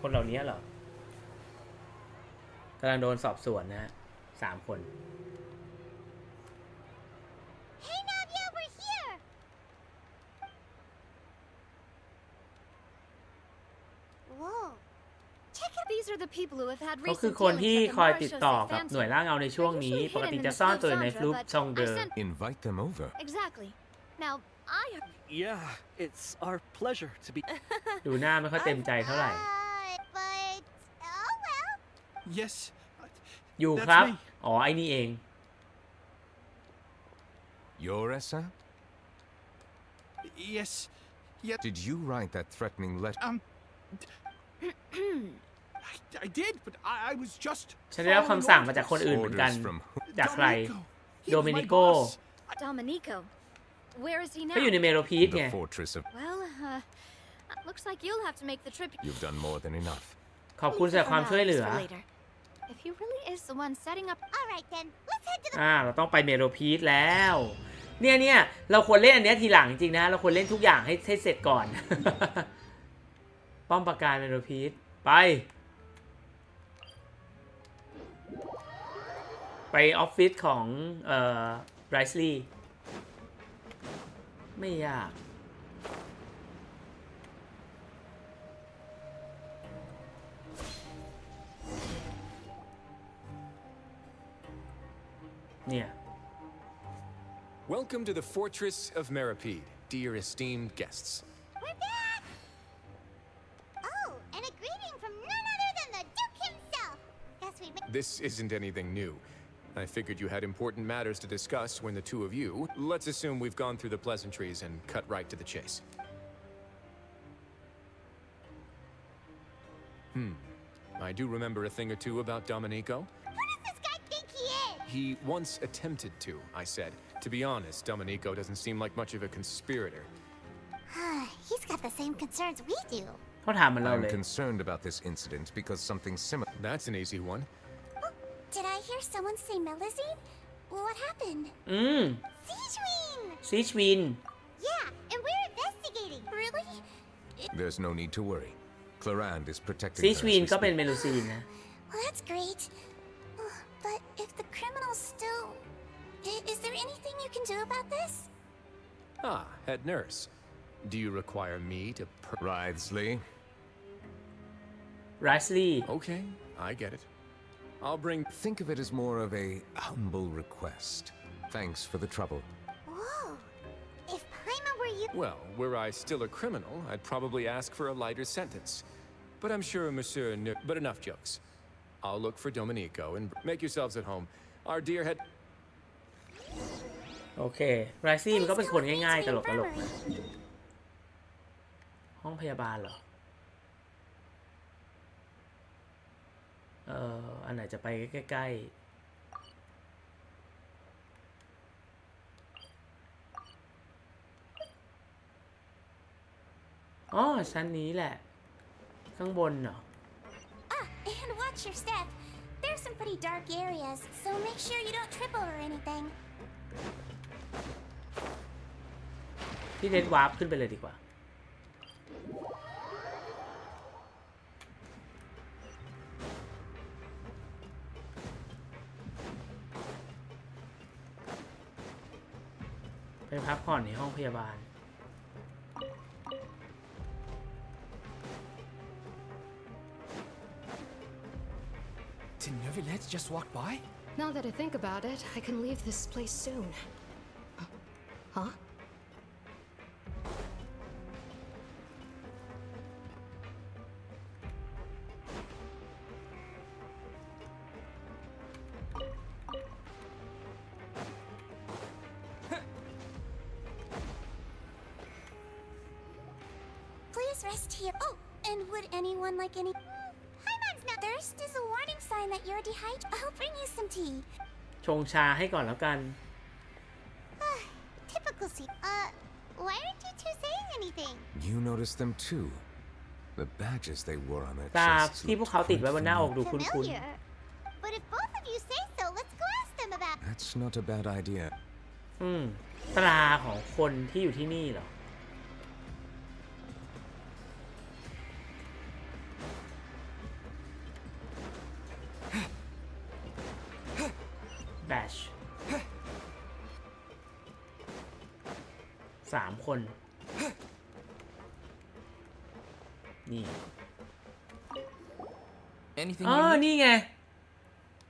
คนเหล่านี้เหรอกำลังโดนสอบสวนนะฮะ3 คน Hey Nadia, we're here. Whoa. Check out. These are the people who have had เขาคือ recent คนที่ dealings คอย at the ติดต่อ Maréchaussée กับ Fancy. หน่วยล่าเงาในช่วงนี้ ปกติจะซ่อนตัวอยู่ในฟลุปซองเดอร์ Invite them over. Exactly. Now I have. Yeah, it's our pleasure to be. ดูหน้าไม่ค่อยเต็มใจเท่าไหร่ But oh well. Yes. อยู่ครับ อ๋อ ไอ้นี่เอง Your Essa? Yes. Yes. Did you write that threatening letter? I did, but I was just. ฉันได้รับคำสั่งมาจากคนอื่นเหมือนกัน จากใคร โดมินิโก Domenico. Where is he now? ก็อยู่ในเมโลพีสไง The fortress of. Well, looks like you'll have to make the trip. You've done more than enough. ขอบคุณสำหรับความช่วยเหลือ For later. If he really is the one setting up. All right then. Let's head to the. เราต้องไปเมโลพีสแล้ว เนี่ยเราควรเล่นอันนี้ทีหลังจริงนะ เราควรเล่นทุกอย่างให้เสร็จก่อน ป้อมปราการเมโลพีสไปออฟฟิศของไรซ์ลีย์ไม่ยากเนี่ย Welcome to the Fortress of Meripede, dear esteemed guests. We're back. Oh, and a greeting from none other than the Duke himself. Guess we. This isn't anything new. I figured you had important matters to discuss when the two of you. Let's assume we've gone through the pleasantries and cut right to the chase. I do remember a thing or two about Domenico. Who does this guy think he is? He once attempted to, I said. To be honest, Domenico doesn't seem like much of a conspirator. He's got the same concerns we do. เขาถามเหมือนเรา I'm เลย concerned about this incident because something similar. That's an easy one. Did I hear someone say Melazine? What happened? Siegewin! ซีชวิน Yeah, and we're investigating. Really? There's no need to worry. Clarand is protecting ซี her ช as วิน we ก็เป็น speak. เมลูซีนนะ Well, that's great. But if the criminal's still... Is there anything you can do about this? Ah, head nurse. Do you require me to Writhsley. ไรซ์ลีย์ Okay, I get it. I'll bring. Think of it as more of a humble request. Thanks for the trouble. Whoa. If Paimon were you... Well, were I still a criminal, I'd probably ask for a lighter sentence. But I'm sure Monsieur. But enough jokes. I'll look for Domenico and make yourselves at home. Our dear head. โอเคไรซ์ลีย์มันก็เป็นคนง่ายๆตลกนะห้องพยาบาลเหรอ อันไหนจะไปใกล้ๆอ๋อชั้นนี้แหละ ข้างบนเหรอ And watch your step. There's some pretty dark areas, so make sure you don't trip over anything. พี่เดนวาร์ปขึ้นไปเลยดีกว่า ไปพักผ่อนในห้องพยาบาล Did Neuvillette just walk by? Now that I think about it, I can leave this place soon. Huh? rest here. Oh, and would anyone like any? Paimon's not. Thirst is a warning sign that you're dehydrated. I'll bring you some tea. ชงชาให้ก่อนแล้วกัน Typical C. Why aren't you two saying anything? You noticed them too. The badges they wore on their ตา chests ที่พวกเขาติดไว้บนหน้าอกดูคุ้น Familiar. But if both of you say so, let's go ask them about. That's not a bad idea. ตราของคนที่อยู่ที่นี่เหรอ Bash 3 คนนี่ Anything อ๋อ you need? นี่ไง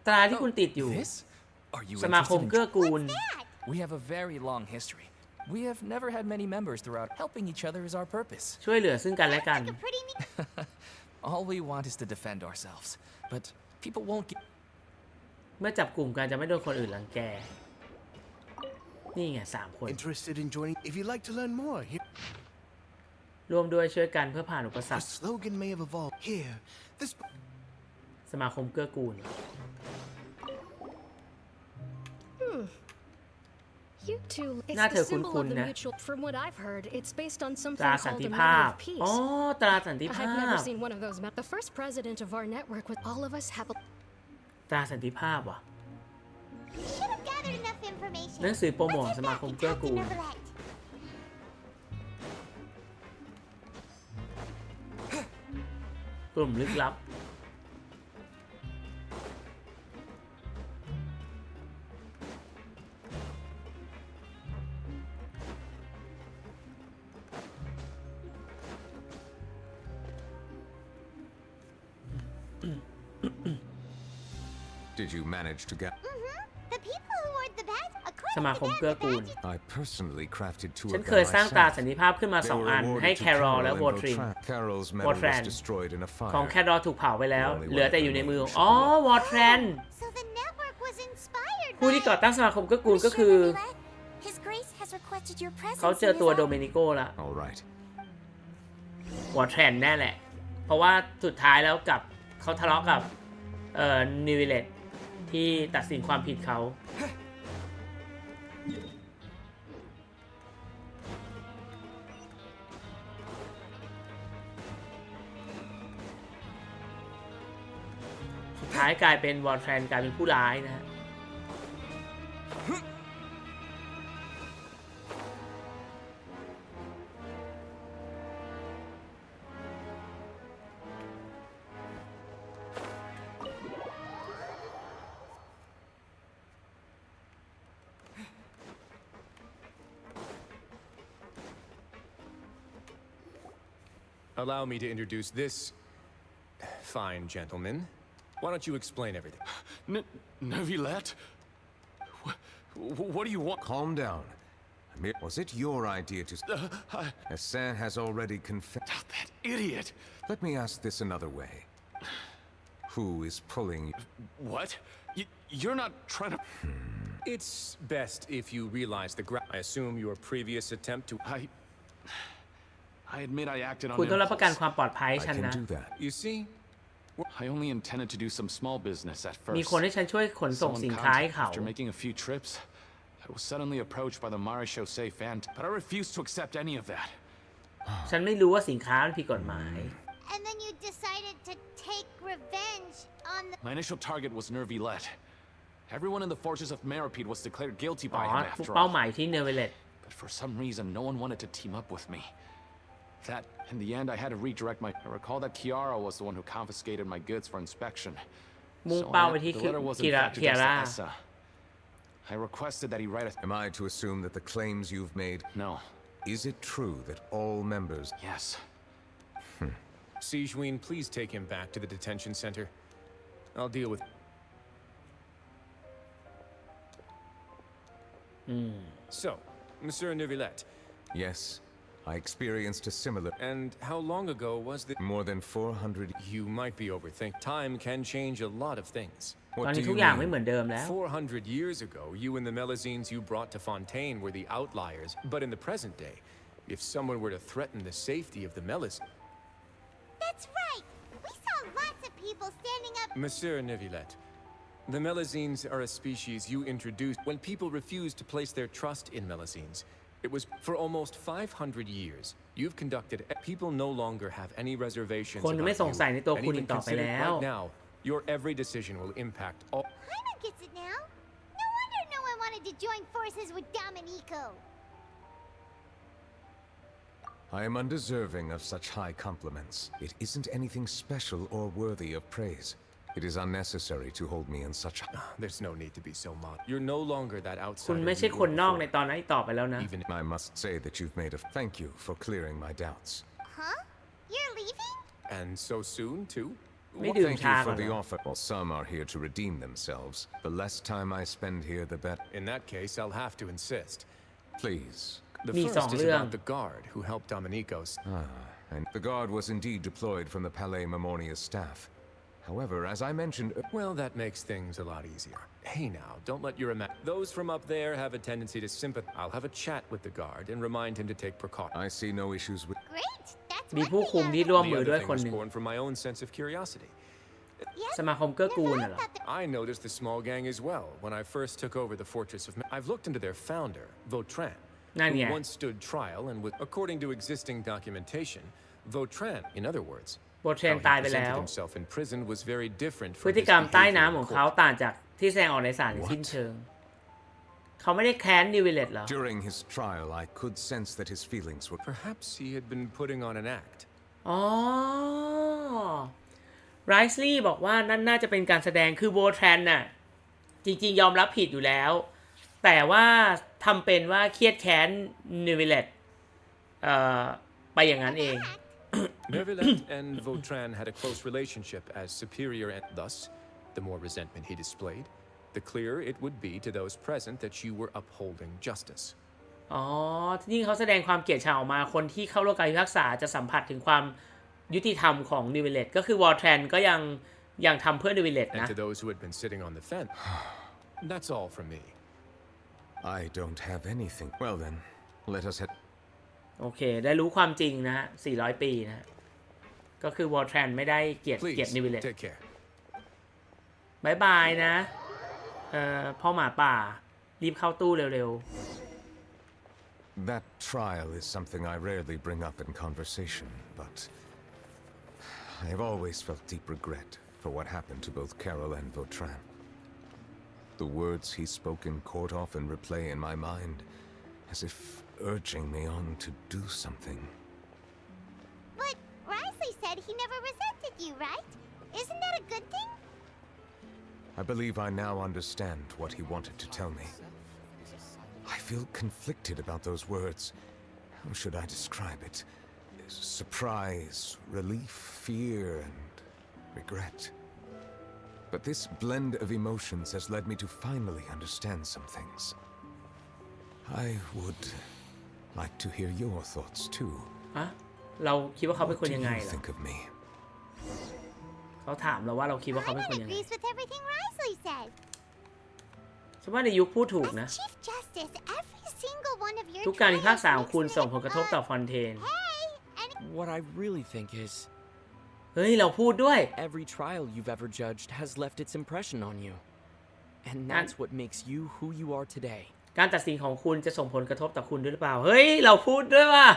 ตราที่คุณติดอยู่ This? Are you สมาคม interested in เกื้อกูล We have a very long history. We have never had many members throughout. Helping each other is our purpose. ช่วยเหลือซึ่งกันและกัน All we want is to defend ourselves. But people won't get. เมื่อจับกลุ่มกันจะไม่โดนคนอื่นรังแก นี่ไง3 คน Interested in joining? If you'd like to learn more, here. ร่วมด้วยช่วยกันเพื่อผ่านอุปสร The รค slogan may have evolved. Here, this. สมาคมเกื้อกูล You two, it's หน้าเธอ the symbol คุ้น of the ๆนะ mutual. From what I've heard, it's based on ต something ราสัน called ติ a ภา matter พ of peace. อ๋อ ตราสันติภา I've never พ seen one of those. The first president of our network, with all of us have a. ตราสันติภาพว่ะ We should have gathered enough information. หนังสือโปรโมทสมาคมเกื้อกูล กลุ่มลึกลับ Did you manage to get? The people who wore the badge, สมา according ค to ม them, เกื้อ the กูล badges. I personally crafted 2 ฉัน of เคย them สร้างตรา myself. สันติภาพขึ้นมา They 2 were อัน awarded ให้ to แครอล Carol และ and วอทริน Vautrin. Carol's medal Vautrin was destroyed in a ของ fire. แครอลถูกเผาไปแล้ว The only เหลือ one แต่อยู่ในมือ remaining อ๋อ วอทรน So the network was inspired ผู้ที่ก่อตั้งสมาคมเกื้อกูลก็คือ His Grace has requested your presence. เขาเจอตัวโดเมนิโกละ All right. วอทรนแน่แหละ เพราะว่าสุดท้ายแล้วกับเขาทะเลาะกับนิวิเลตที่ตัดสินความผิดเขา สุดท้ายกลายเป็นวอลแทรนกลายเป็นผู้ร้ายนะฮะ Allow me to introduce this fine gentleman. Why don't you explain everything? Neuvillette? What do you want? Calm down. Was it your idea to? Hassan has already confessed. That idiot! Let me ask this another way. Who is pulling? What? You're not trying to. It's best if you realize the I assume your previous attempt to. I admit I acted on คุณต้องรับประกัน impulse. ความปลอดภัย I ฉัน can นะ do that. You see, I only intended to do some small business at มี first. คนให้ฉันช่วยขนส่ง Someone สินค้าให้ contacted เขา after making a few trips. I was suddenly approached by the Maréchaussée fan, but I refused to accept any of that. ฉันไม่รู้ว่าสินค้ามันผิดกฎหมาย And then you decided to take revenge on the. My initial target was Neuvillette. Everyone in the forces of Meropide was declared guilty อ๋อ by him after เป้า all. หมายที่เนเวเลต But for some reason, no one wanted to team up with me. That, in the end, I had to redirect my. I recall that Chiara was the one who confiscated my goods for inspection. มุ่ง So เป้าไป the ที่ letter was คิ in รา fact เคีย addressed ร่า to Essa. I requested that he write a. Am I to assume that the claims you've made? No. Is it true that all members? Yes. Sijuin, please take him back to the detention center. I'll deal with. So, Monsieur Neuvillette. Yes. I experienced a similar. And how long ago was the? More than 400. You might be overthinking. Time can change a lot of things. ตอน What do นี้ทุ you กอย่างไม่ mean? เหมือนเดิมแล้ว 400 years ago, you and the Melusines you brought to Fontaine were the outliers. But in the present day, if someone were to threaten the safety of the Melus, people standing up. Monsieur Neuvillette, the Melazines are a species you introduced when people refused to place their trust in Melazines. It was for almost 500 years. You've conducted. People no longer have any reservations คนไม่สงสัยในตัว and คุณ even อีกต่อไป considered แล้ว right now, your every decision will impact all. Paimon gets it now. No wonder no one wanted to join forces with Domenico. I am undeserving of such high compliments. It isn't anything special or worthy of praise. It is unnecessary to hold me in such. There's no need to be so modest. You're no longer that คุณ outsider ไม่ใช่ you คน were นอกใน before. ตอนนั้นอีกต่อไปแล้วนะ Even I must say that you've made a thank you for clearing my doubts. Huh? You're leaving? And so soon, too? ไม่ดื่ม Thank ชา you ก่อ for นเห the รอ offer. Well, some are here to redeem themselves. The less time I spend here, the better. In that case, I'll have to insist. Please. The มี first สอง is เรื่อง about the guard who helped Domenico's. And the guard was indeed deployed from the Palais Memoria's staff. However, as I mentioned, Well, that makes things a lot easier. Hey now, don't let your those from up there have a tendency to sympathize. I'll have a chat with the guard and remind him to take precautions. I see no issues with. Great. That's มี one ผู้ thing คุม out ที่ of ร่วม The มือ other ด้วย thing คน was หนึ่ง born from my own sense of curiosity. Yes, สมาคมเกื้อกูล never น่ะเหรอ thought that I noticed the small gang as well when I first took over the fortress of. I've looked into their founder, Vautrin, นั่น who ไง once stood trial and was, according to existing documentation, Vautrin, in other words, โบเทรน how ตาย he ไปแล้ presented ว himself in prison was very different พฤ from ติ his กรรมใต้น้ำ behavior ข in องเขา court. ต่างจากที่แสดงออกในศาลอย่างสิ้นเชิง เขาไม่ได้แค้นนิวิเลตเหรอ During his trial, I could sense that his feelings were. Perhaps he had been putting on an act. อ๋อไรซ์ลีย์บอกว่านั่นน่าจะเป็นการแสดงคือโบแทรนน่ะจริงๆยอมรับผิดอยู่แล้ว แต่ว่าทำเป็นว่าเครียดแค้นนิวิเลตไปอย่างนั้นเอง Neuvillette and Vautrin had a close relationship as superior, and thus, the more resentment he displayed, the clearer it would be to those present that you were upholding justice. อ๋อยิ่งเขาแสดงความเกลียดชังออกมาคนที่เข้าร่วมการพิพากษาจะสัมผัสถึงความยุติธรรมของนิวิเลตก็คือวอลแทรนก็ยังทำเพื่อนิวิเลต And นะ to those who had been sitting on the fence, that's all from me. I don't have anything. Well then, let us head. โอเคได้รู้ความจริงนะฮะ400 ปีนะฮะก็คือวอลแทรนไม่ได้เกลียด Please นิวิเลต take care. บายบายนะพ่อหมาป่ารีบเข้าตู้เร็ว That trial is something I rarely bring up in conversation, but I have always felt deep regret for what happened to both Carol and Vautrin. The words he spoke in court often replay in my mind, as if urging me on to do something. But Risley said he never resented you, right? Isn't that a good thing? I believe I now understand what he wanted to tell me. I feel conflicted about those words. How should I describe it? Surprise, relief, fear, and regret. But this blend of emotions has led me to finally understand some things. I would like to hear your thoughts too. ๆอะเราคิดว่าเขาเป็น What คน do ยังไง you เหรอ think of me? เขาถามเราว่าเราคิดว่าเขาเป็นคน Paimon ยังไง agrees with everything Risley said. ฉันว่าในยุคพูดถูกนะ As Chief Justice, every single one of your ทุกการพิพาก trials ษาของ makes คุณ me ส่งผลกระทบต่อฟอนเทน What I really think is, เฮ้ยเราพูดด้วย every trial you've ever judged has left its impression on you. And that's what makes you who you are today. การตัดสินของคุณจะส่งผลกระทบต่อคุณด้วยหรือเปล่า เฮ้ยเราพูดด้วยว่ะ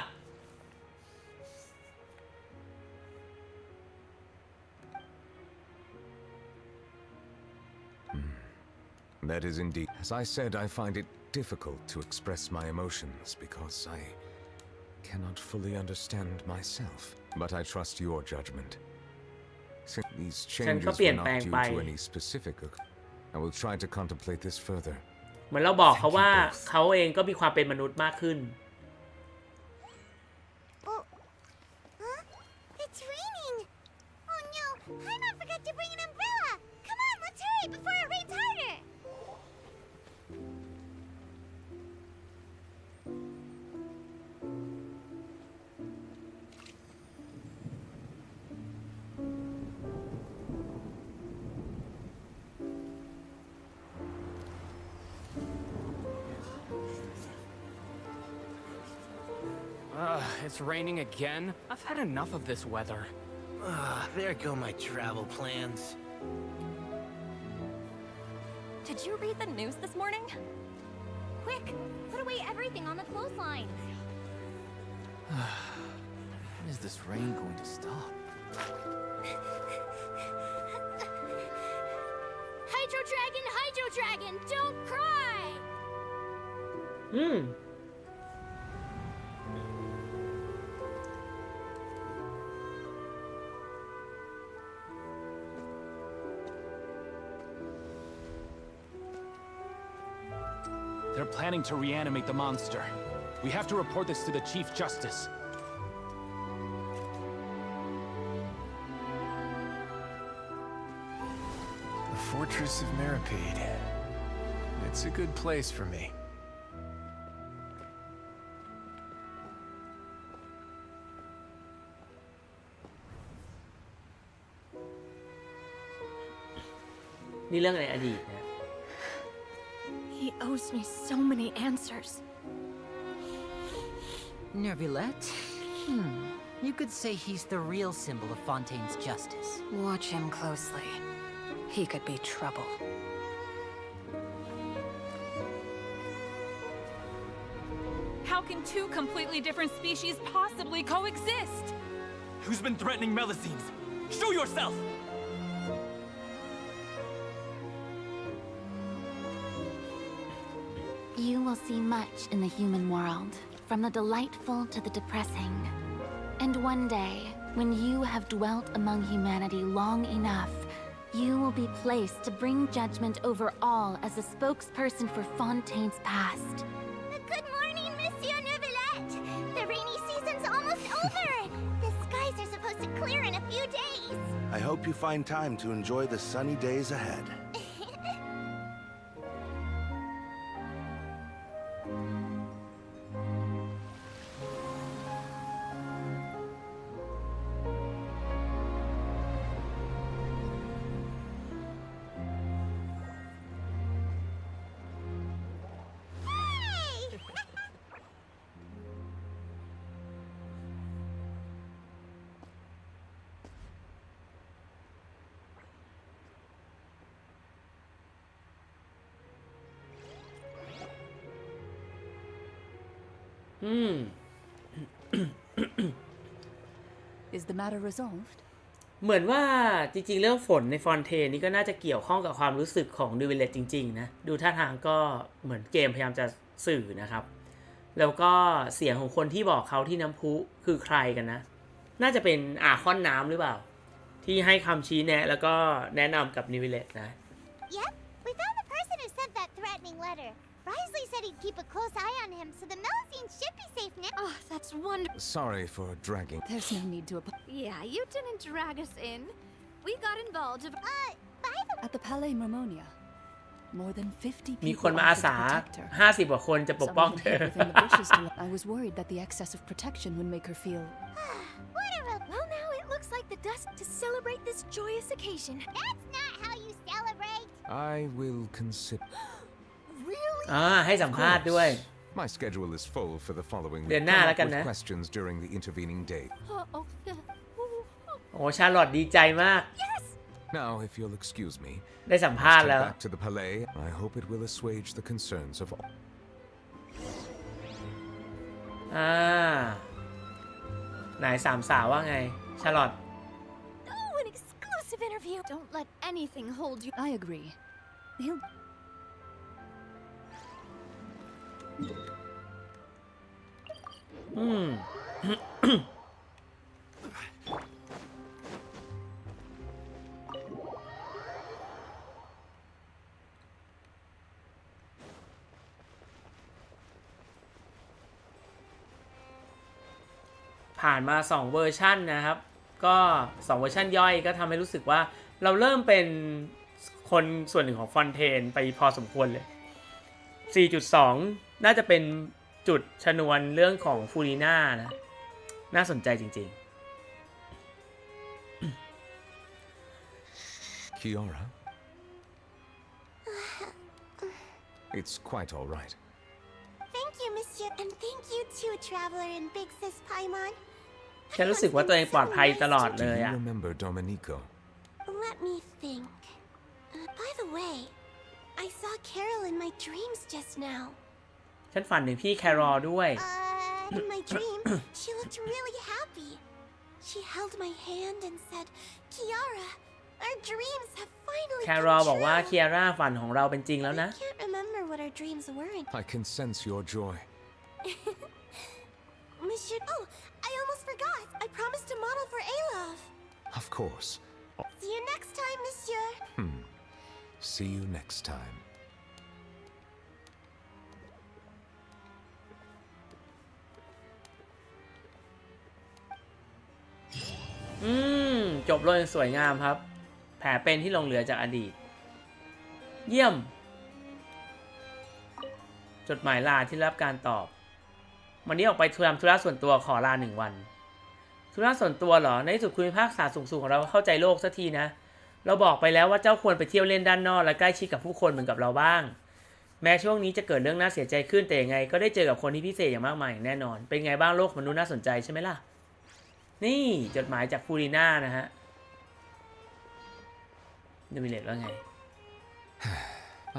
That is indeed. As I said, I find it difficult to express my emotions because I cannot fully understand myself. But I trust your judgment. Since these changes were not due to any specific, I will try to contemplate this further. เหมือนเราบอกเขาว่าเขาเองก็มีความเป็นมนุษย์มากขึ้น Oh, huh? It's raining. Oh no, Paimon forgot to bring an umbrella. Come on, let's hurry before it rains harder. It's raining again? I've had enough of this weather. There go my travel plans. Did you read the news this morning? Quick, put away everything on the clothesline. When is this rain going to stop? Hydro Dragon, don't cry! They're planning to reanimate the monster. We have to report this to the Chief Justice. The Fortress of Meripede. It's a good place for me. นี่เรื่องในอดีตนะ He owes me so many answers. Nervillette? You could say he's the real symbol of Fontaine's justice. Watch him closely. He could be trouble. How can two completely different species possibly coexist? Who's been threatening Melusines? Show yourself! You will see much in the human world, from the delightful to the depressing. And one day, when you have dwelt among humanity long enough, you will be placed to bring judgment over all as a spokesperson for Fontaine's past. Good morning, Monsieur Neuvillette! The rainy season's almost over! The skies are supposed to clear in a few days! I hope you find time to enjoy the sunny days ahead. Is the matter resolved? เหมือนว่าจริงๆเรื่องฝนในฟอนเทนนี่ก็น่าจะเกี่ยวข้องกับความรู้สึกของดูวิลเลตจริงๆนะดูท่าทางก็เหมือนเกมพยายามจะสื่อนะครับแล้วก็เสียงของคนที่บอกเขาที่น้ำพุคือใครกันนะน่าจะเป็นอาคอนน้ำหรือเปล่าที่ให้คำชี้แนะแล้วก็แนะนำกับนิวิลเลตนะ Yep, we found the person who sent that threatening letter. Risley said he'd keep a close eye on him, so the Melusines should be safe now. Oh, that's wonderful. Sorry for dragging. There's no need to apologize. Yeah, you didn't drag us in. We got involved. By the... At the Palais Mermonia, more than 50 มี people คนมาอา offered สา to protect her. 50 กว่าคนจะปก Some ป้อง even เธอ hid within the bushes to... I was worried that the excess of protection would make her feel... Whatever. Well, now it looks like the dusk to celebrate this joyous occasion. That's not how you celebrate. I will consider. Really? ให้สัมภาษณ์ด้วย My schedule is full for the following เดื week. อนหน้าแล้วกัน With นะ questions during the intervening day. โอ้ชาร์ลอตดีใจมาก Now, if you'll excuse me, ได้สัมภาษณ์ let's แล้ว head back to the Palais. I hope it will assuage the concerns of all. นายสามสาวว่าไงชาร์ลอต Oh, an exclusive interview. Don't let anything hold you. I agree. He'll... ผ่านมา2เวอร์ชันนะครับก็2เวอร์ชันย่อยก็ทำให้รู้สึกว่าเราเริ่มเป็นคนส่วนหนึ่งของฟอนเทนไปพอสมควรเลย 4.2 น่าจะเป็นจุดชนวนเรื่องของฟูริน่านะน่าสนใจจริงๆ Kiara? It's quite all right. Thank you, Monsieur, and thank you too, Traveler and Big Sis Paimon. ฉันรู้สึกว่าตัวเองปลอดภัยตลอดเลยอะ Remember Domenico? Let me think. By the way, I saw Carol in my dreams just now. ฉันฝันถึงพี่แครอลด้วย In my dream, she looked really happy. She held my hand and said, Kiara, our dreams have finally แครอลบอกว่าเคียร่าฝันของเราเป็นจริงแล้วนะ I can't remember what our dreams were. I can sense your joy. Monsieur, oh, I almost forgot. I promised to model for Alov. Of course. See you next time, Monsieur. See you next time. จบลงอย่างสวยงามครับ แผลเป็นที่หลงเหลือจากอดีต เยี่ยม จดหมายลาที่รับการตอบ วันนี้ออกไปทำธุระส่วนตัวขอลา1 วัน ธุระส่วนตัวเหรอ ในที่สุดคุณพิพากษาสูงสุดของเราเข้าใจโลกสักทีนะ เราบอกไปแล้วว่าเจ้าควรไปเที่ยวเล่นด้านนอกและใกล้ชิดกับผู้คนเหมือนกับเราบ้าง แม้ช่วงนี้จะเกิดเรื่องน่าเสียใจขึ้นแต่ยังไงก็ได้เจอกับคนที่พิเศษอย่างมากมายแน่นอน เป็นไงบ้างโลกมนุษย์น่าสนใจใช่ไหมล่ะ นี่จดหมายจากฟูริน่านะฮะดูมิเลตว่าไง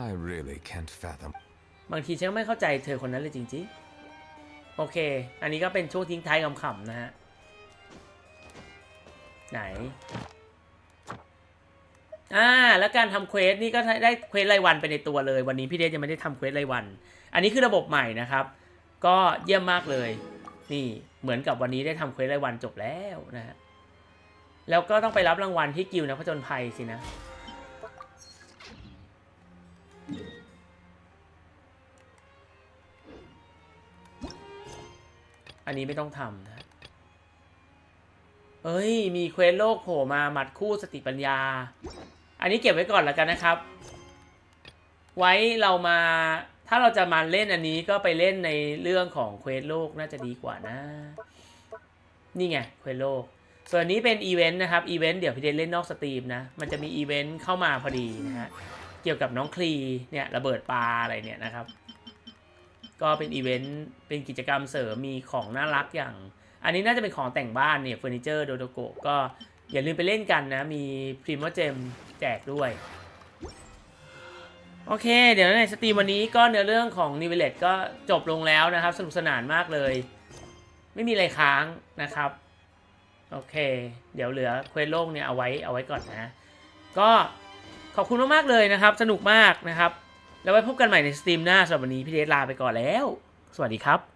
I really can't fathom. บางทีฉันไม่เข้าใจเธอคนนั้นเลยจริงๆโอเคอันนี้ก็เป็นช่วงทิ้งท้ายขำๆนะฮะไหนแล้วการทำเควสนี่ก็ได้เควสรายวันไปในตัวเลยวันนี้พี่เดชยังไม่ได้ทำเควสรายวันอันนี้คือระบบใหม่นะครับก็เยี่ยมมากเลยนี่เหมือนกับวันนี้ได้ทำเควสรายวันจบแล้วนะฮะแล้วก็ต้องไปรับรางวัลที่กิลด์นักผจญภัยสินะอันนี้ไม่ต้องทำนะเอ้ยมีเควสโลกโผล่มาหมัดคู่สติปัญญาอันนี้เก็บไว้ก่อนแล้วกันนะครับไว้เรามาถ้าเราจะมาเล่นอันนี้ก็ไปเล่นในเรื่องของเควสโลกน่าจะดีกว่านะนี่ไงเควสโลกส่วนนี้เป็นอีเวนต์นะครับอีเวนต์เดี๋ยวพี่เดนเล่นนอกสตรีมนะมันจะมีอีเวนต์เข้ามาพอดีนะฮะเกี่ยวกับน้องคลีเนี่ยระเบิดปลาอะไรเนี่ยนะครับก็เป็นอีเวนต์เป็นกิจกรรมเสริมมีของน่ารักอย่างอันนี้น่าจะเป็นของแต่งบ้านเนี่ยเฟอร์นิเจอร์โดโดโกะก็อย่าลืมไปเล่นกันนะมีพรีโมเจมแจกด้วยโอเคเดี๋ยวในสตรีมวันนี้ก็เนื้อเรื่องของนิเวเลตก็จบลงแล้วนะครับสนุกสนานมากเลยไม่มีอะไรค้างนะครับโอเคเดี๋ยวเหลือเควสโลกเนี่ยเอาไว้ก่อนนะก็ขอบคุณมากๆเลยนะครับสนุกมากนะครับแล้วไว้พบกันใหม่ในสตรีมหน้าสำหรับวันนี้พี่เดชลาไปก่อนแล้วสวัสดีครับ